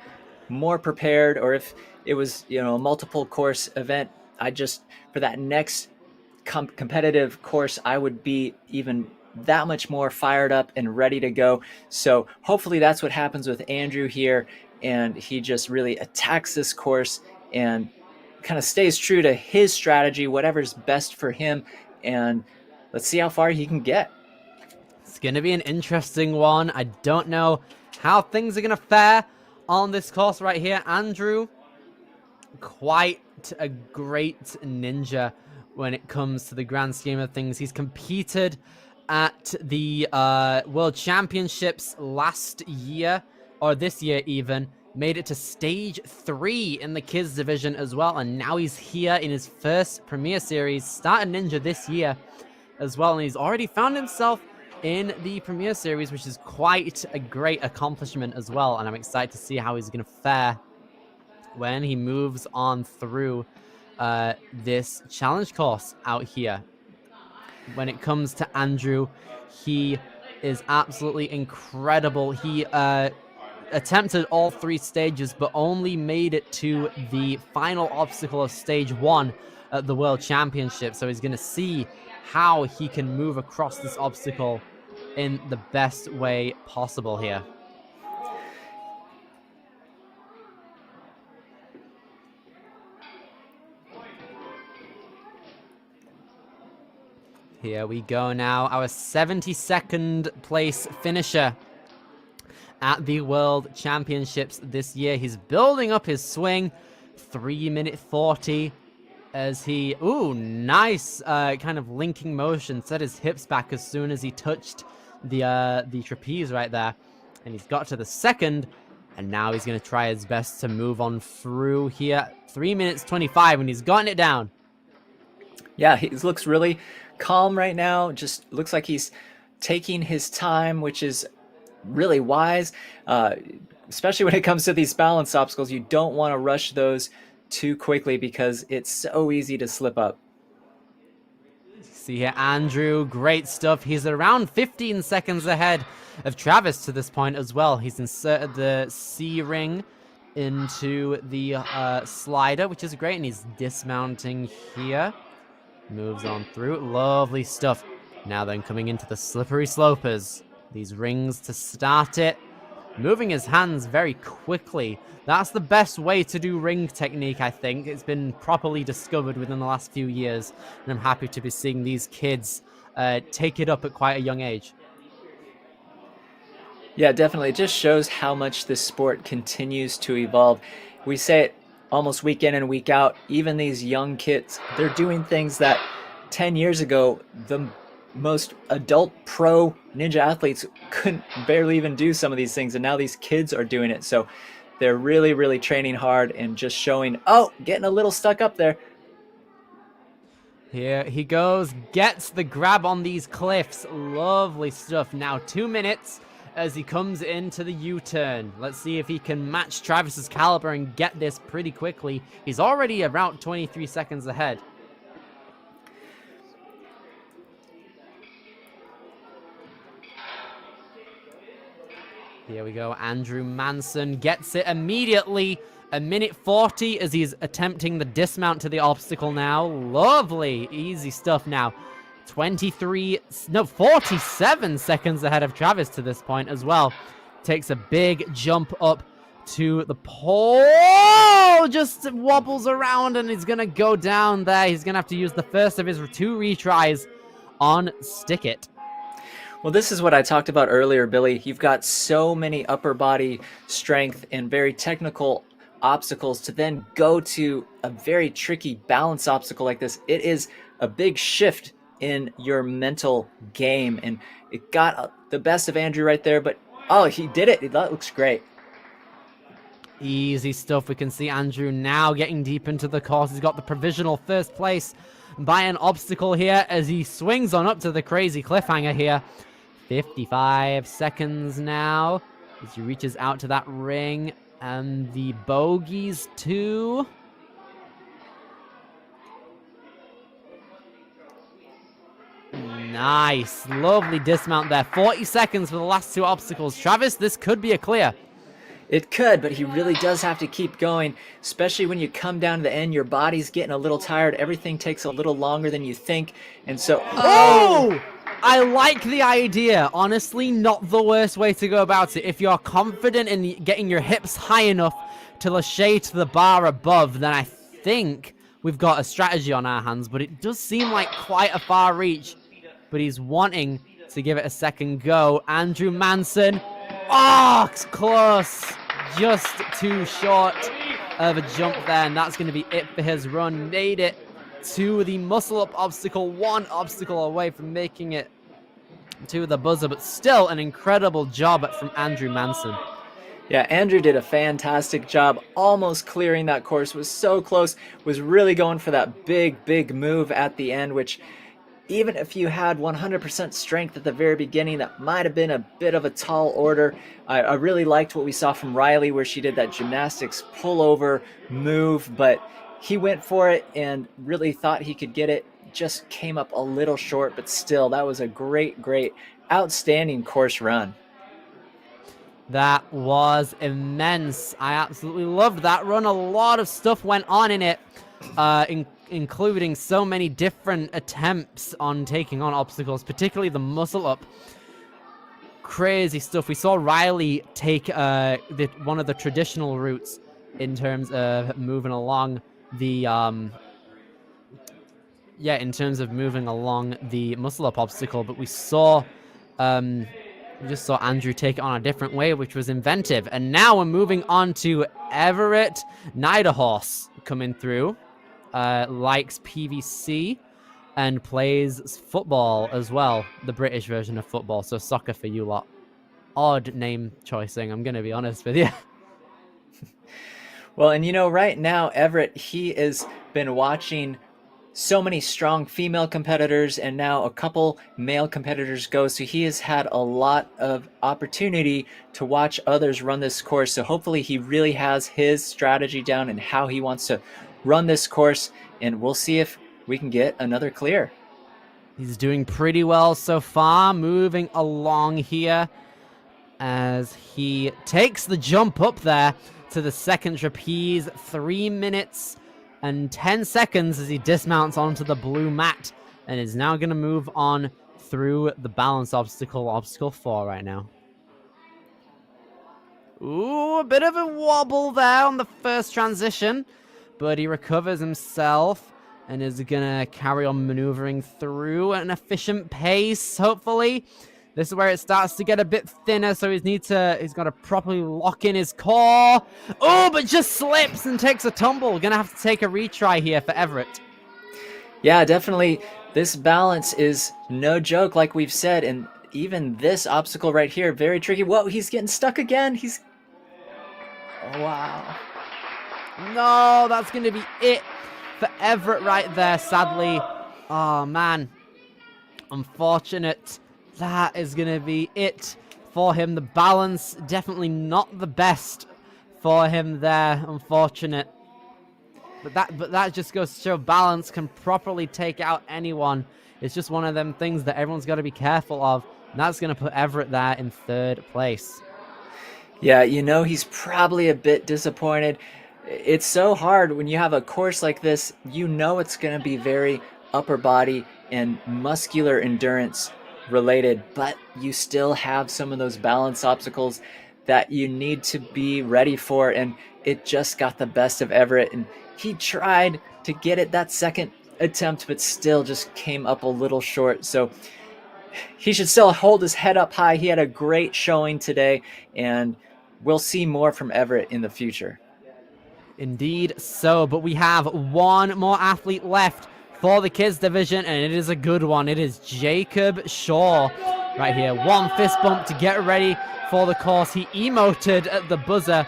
more prepared, or if it was, a multiple course event, for that next competitive course, I would be even that much more fired up and ready to go. So hopefully that's what happens with Andrew here, and he just really attacks this course and kind of stays true to his strategy, whatever's best for him, and let's see how far he can get. It's going to be an interesting one. I don't know how things are going to fare on this course right here. Andrew, quite a great ninja when it comes to the grand scheme of things. He's competed at the World Championships last year, or this year even. Made it to stage 3 in the kids division as well, and now he's here in his first Premier Series, started Ninja this year as well, and he's already found himself in the Premier Series, which is quite a great accomplishment as well, and I'm excited to see how he's going to fare when he moves on through this challenge course out here. When it comes to Andrew, he is absolutely incredible. He attempted all 3 stages, but only made it to the final obstacle of stage 1 at the World Championship. So he's going to see how he can move across this obstacle in the best way possible here. Here we go now, our 72nd place finisher at the World Championships this year. He's building up his swing, 3-minute 40 as he, nice kind of linking motion, set his hips back as soon as he touched the trapeze right there. And he's got to the second, and now he's going to try his best to move on through here. 3 minutes 25, and he's gotten it down. Yeah, he looks really calm right now. Just looks like he's taking his time, which is really wise, especially when it comes to these balance obstacles. You don't want to rush those too quickly because it's so easy to slip up. See here, Andrew, great stuff. He's around 15 seconds ahead of Travis to this point as well. He's inserted the C ring into the slider, which is great, and he's dismounting here. Moves on through. Lovely stuff. Now then, coming into the slippery slopers. These rings to start it. Moving his hands very quickly. That's the best way to do ring technique, I think. It's been properly discovered within the last few years, and I'm happy to be seeing these kids take it up at quite a young age. Yeah, definitely. It just shows how much this sport continues to evolve. We say it almost week in and week out. Even these young kids, they're doing things that 10 years ago, the most adult pro ninja athletes couldn't barely even do some of these things, and now these kids are doing it. So they're really, really training hard and just showing, getting a little stuck up there. Here he goes, gets the grab on these cliffs. Lovely stuff. Now 2 minutes as he comes into the U-turn. Let's see if he can match Travis's caliber and get this pretty quickly. He's already around 23 seconds ahead. Here we go. Andrew Manson gets it immediately. A minute 40 as he's attempting the dismount to the obstacle now. Lovely. Easy stuff now. 47 seconds ahead of Travis to this point as well. Takes a big jump up to the pole. Just wobbles around and he's going to go down there. He's going to have to use the first of his 2 retries on Stick It. Well, this is what I talked about earlier, Billy. You've got so many upper body strength and very technical obstacles to then go to a very tricky balance obstacle like this. It is a big shift in your mental game, and it got the best of Andrew right there, but oh, he did it. That looks great. Easy stuff. We can see Andrew now getting deep into the course. He's got the provisional first place by an obstacle here as he swings on up to the crazy cliffhanger here. 55 seconds now as he reaches out to that ring, and the bogeys too. Nice. Lovely dismount there. 40 seconds for the last 2 obstacles. Travis, this could be a clear. It could, but he really does have to keep going, especially when you come down to the end. Your body's getting a little tired. Everything takes a little longer than you think, and so... Oh! I like the idea. Honestly, not the worst way to go about it. If you're confident in getting your hips high enough to lâcher to the bar above, then I think we've got a strategy on our hands, but it does seem like quite a far reach. But he's wanting to give it a second go. Andrew Manson. Oh, it's close. Just too short of a jump there, and that's going to be it for his run. Made it to the muscle-up obstacle. 1 obstacle away from making it to the buzzer, but still an incredible job from Andrew Manson. Yeah, Andrew did a fantastic job almost clearing that course. Was so close. Was really going for that big move at the end, which even if you had 100% strength at the very beginning, that might have been a bit of a tall order. I really liked what we saw from Riley, where she did that gymnastics pullover move, but he went for it and really thought he could get it. Just came up a little short, but still, that was a great, outstanding course run. That was immense. I absolutely loved that run. A lot of stuff went on in it, including so many different attempts on taking on obstacles, particularly the muscle up. Crazy stuff. We saw Riley take one of the traditional routes in terms of moving along the muscle up obstacle, but we saw we just saw Andrew take it on a different way, which was inventive. And now we're moving on to Everett Niderhorse coming through. Likes PVC and plays football as well, the British version of football, so soccer for you lot. Odd name choicing, I'm gonna be honest with you. Well, and you know, right now, Everett, he has been watching so many strong female competitors and now a couple male competitors go, so he has had a lot of opportunity to watch others run this course. So hopefully he really has his strategy down and how he wants to run this course, and we'll see if we can get another clear. He's doing pretty well so far, moving along here as he takes the jump up there to the second trapeze. 3 minutes and 10 seconds as he dismounts onto the blue mat and is now going to move on through the balance obstacle 4 right now. Ooh, a bit of a wobble there on the first transition, but he recovers himself and is going to carry on maneuvering through at an efficient pace, hopefully. This is where it starts to get a bit thinner, so he's got to properly lock in his core. Oh, but just slips and takes a tumble. Gonna have to take a retry here for Everett. Yeah, definitely. This balance is no joke, like we've said, and even this obstacle right here, very tricky. Whoa, he's getting stuck again. Oh, wow. No, that's gonna be it for Everett right there, sadly. Oh, man. Unfortunate. That is going to be it for him. The balance, definitely not the best for him there. Unfortunate. But that just goes to show balance can properly take out anyone. It's just one of them things that everyone's got to be careful of. And that's going to put Everett there in 3rd place. Yeah, you know he's probably a bit disappointed. It's so hard when you have a course like this. You know it's going to be very upper body and muscular endurance related, but you still have some of those balance obstacles that you need to be ready for. And it just got the best of Everett. And he tried to get it that second attempt, but still just came up a little short. So he should still hold his head up high. He had a great showing today, and we'll see more from Everett in the future. Indeed so, but we have one more athlete left for the kids division, and it is a good one. It is Jacob Shaw right here. One fist bump to get ready for the course. He emoted at the buzzer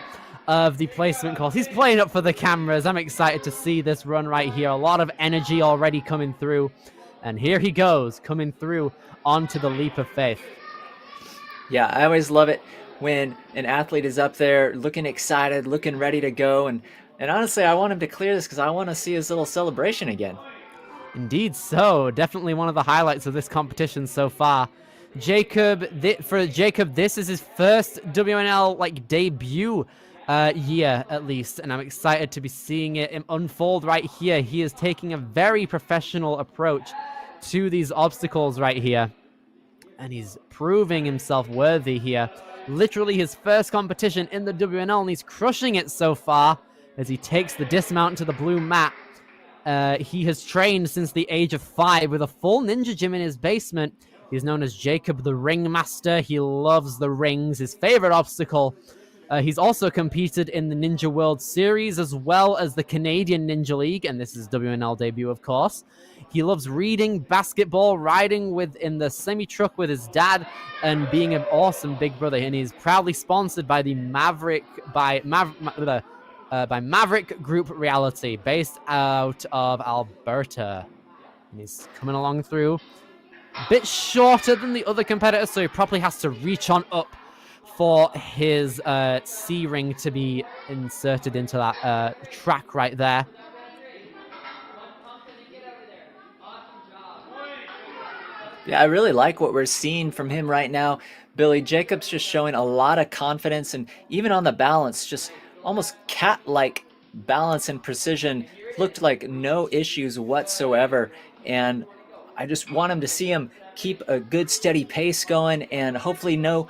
of the placement course. He's playing up for the cameras. I'm excited to see this run right here. A lot of energy already coming through, and here he goes, coming through onto the leap of faith. Yeah, I always love it when an athlete is up there looking excited, looking ready to go. And honestly, I want him to clear this because I want to see his little celebration again. Indeed so. Definitely one of the highlights of this competition so far. For Jacob, this is his first WNL debut year at least, and I'm excited to be seeing it unfold right here. He is taking a very professional approach to these obstacles right here, and he's proving himself worthy here. Literally his first competition in the WNL, and he's crushing it so far as he takes the dismount to the blue mat. He has trained since the age of 5 with a full ninja gym in his basement. He's known as Jacob the Ringmaster. He loves the rings, his favorite obstacle. He's also competed in the Ninja World Series as well as the Canadian Ninja League, and this is WNL debut, of course. He loves reading, basketball, riding in the semi-truck with his dad, and being an awesome big brother. And he's proudly sponsored by the Maverick Group Reality, based out of Alberta. And he's coming along through. A bit shorter than the other competitors, so he probably has to reach on up for his C-ring to be inserted into that track right there. Yeah, I really like what we're seeing from him right now. Billy Jacobs just showing a lot of confidence, and even on the balance, just almost cat-like balance and precision. Looked like no issues whatsoever, and I just want him to see him keep a good steady pace going, and hopefully no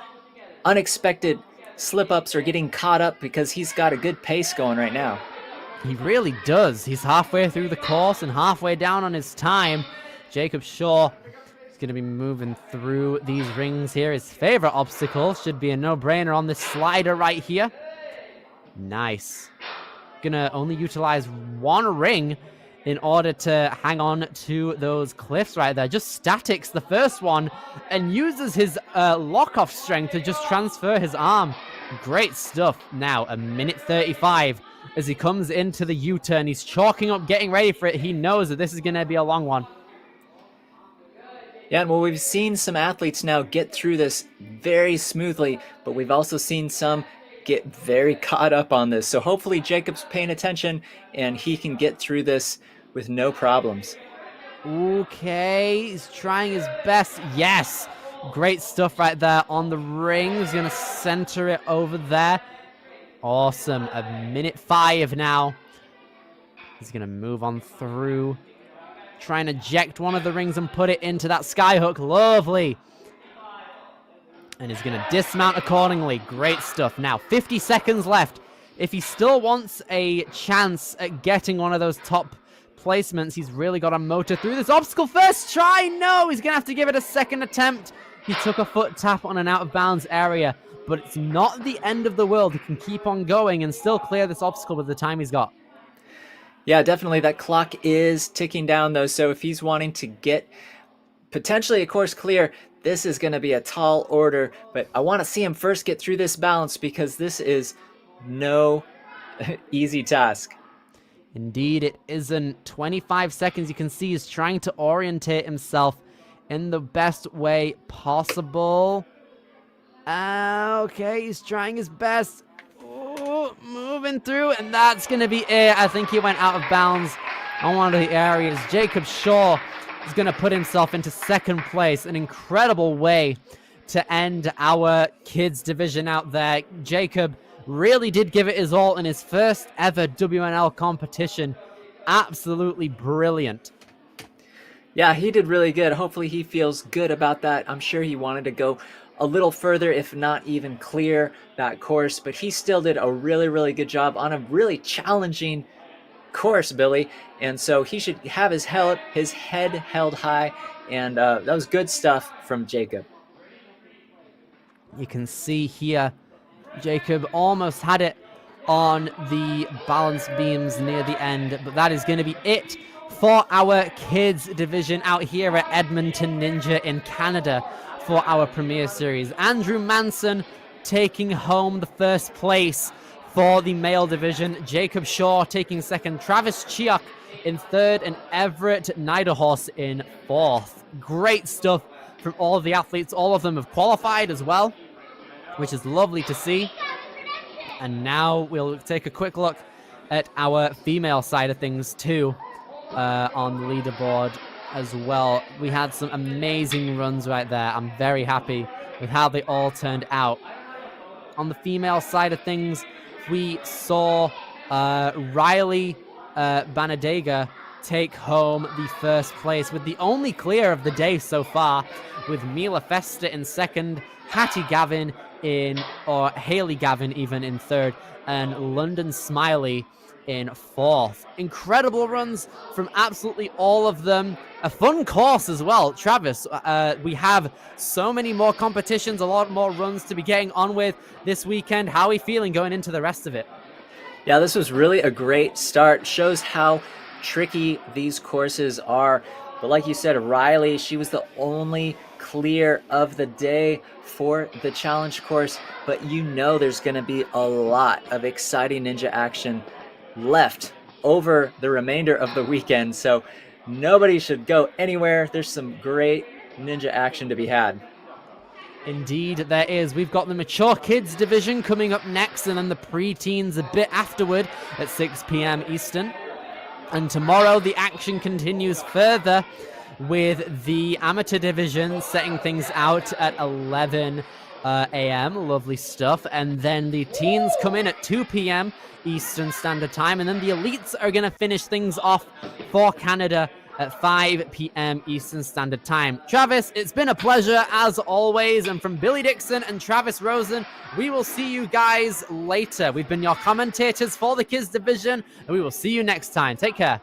unexpected slip-ups or getting caught up, because he's got a good pace going right now. He really does. He's halfway through the course and halfway down on his time. Jacob Shaw is going to be moving through these rings here. His favorite obstacle should be a no-brainer on this slider right here. Nice. Gonna only utilize one ring in order to hang on to those cliffs right there. Just statics the first one and uses his lock-off strength to just transfer his arm. Great stuff. Now, a minute 35 as he comes into the U-turn. He's chalking up, getting ready for it. He knows that this is going to be a long one. Yeah, and well, we've seen some athletes now get through this very smoothly, but we've also seen some get very caught up on this. So hopefully Jacob's paying attention and he can get through this with no problems. Okay, he's trying his best. Yes, great stuff right there on the ring. He's going to center it over there. Awesome. A minute 5 now. He's going to move on through. Try and eject one of the rings and put it into that skyhook. Lovely. And he's going to dismount accordingly. Great stuff. Now, 50 seconds left. If he still wants a chance at getting one of those top placements, he's really got to motor through this obstacle. First try. No, he's going to have to give it a second attempt. He took a foot tap on an out-of-bounds area, but it's not the end of the world. He can keep on going and still clear this obstacle with the time he's got. Yeah, definitely. That clock is ticking down, though. So if he's wanting to get potentially a course clear, this is going to be a tall order. But I want to see him first get through this balance, because this is no easy task. Indeed, it isn't. 25 seconds. You can see he's trying to orientate himself in the best way possible. Okay, he's trying his best. Ooh, moving through, and that's going to be it. I think he went out of bounds on one of the areas. Jacob Shaw is going to put himself into second place. An incredible way to end our kids division out there. Jacob really did give it his all in his first ever WNL competition. Absolutely brilliant. Yeah, he did really good. Hopefully he feels good about that. I'm sure he wanted to go a little further, if not even clear that course, but he still did a really, really good job on a really challenging course, Billy. And so he should have his head held high, and that was good stuff from Jacob. You can see here, Jacob almost had it on the balance beams near the end, but that is going to be it for our kids division out here at Edmonton Ninja in Canada for our Premier Series. Andrew Manson taking home the first place for the male division. Jacob Shaw taking second. Travis Chiok in third, and Everett Niederhorse in fourth. Great stuff from all of the athletes. All of them have qualified as well, which is lovely to see. And now we'll take a quick look at our female side of things too, on the leaderboard as well. We had some amazing runs right there. I'm very happy with how they all turned out. On the female side of things, we saw Riley Banadyga take home the first place with the only clear of the day so far, with Mila Festa in second, Hattie Gavin or Haley Gavin even in third, and London Smiley in fourth. Incredible runs from absolutely all of them. A fun course as well. Travis, we have so many more competitions, a lot more runs to be getting on with this weekend. How are we feeling going into the rest of it? Yeah, this was really a great start. Shows how tricky these courses are. But like you said, Riley, she was the only clear of the day for the challenge course. But you know there's going to be a lot of exciting ninja action left over the remainder of the weekend. So nobody should go anywhere. There's some great ninja action to be had. Indeed, there is. We've got the mature kids division coming up next, and then the preteens a bit afterward at 6 p.m. Eastern. And tomorrow the action continues further with the amateur division setting things out at 11 a.m. Lovely stuff. And then the teens come in at 2 p.m. Eastern Standard Time. And then the elites are going to finish things off for Canada at 5 p.m. Eastern Standard Time. Travis, it's been a pleasure as always. And from Billy Dixon and Travis Rosen, we will see you guys later. We've been your commentators for the kids division, and we will see you next time. Take care.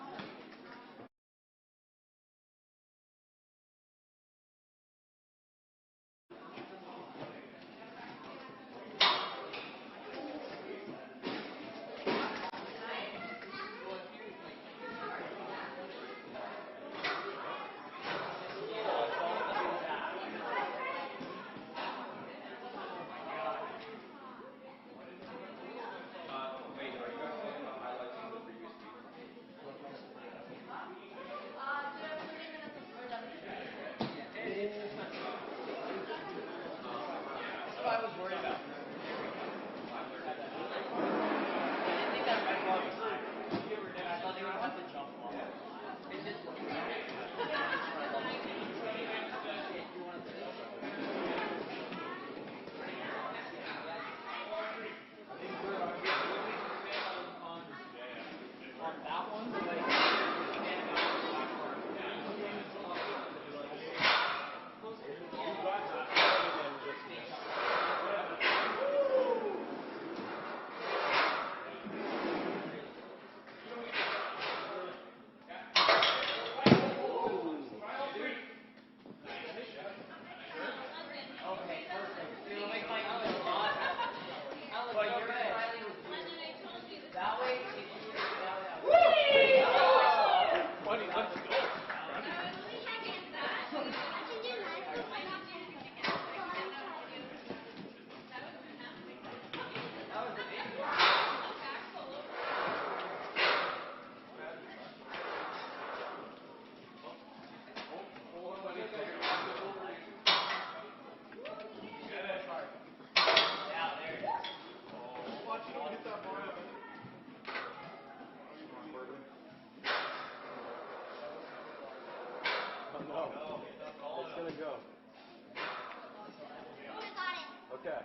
Okay.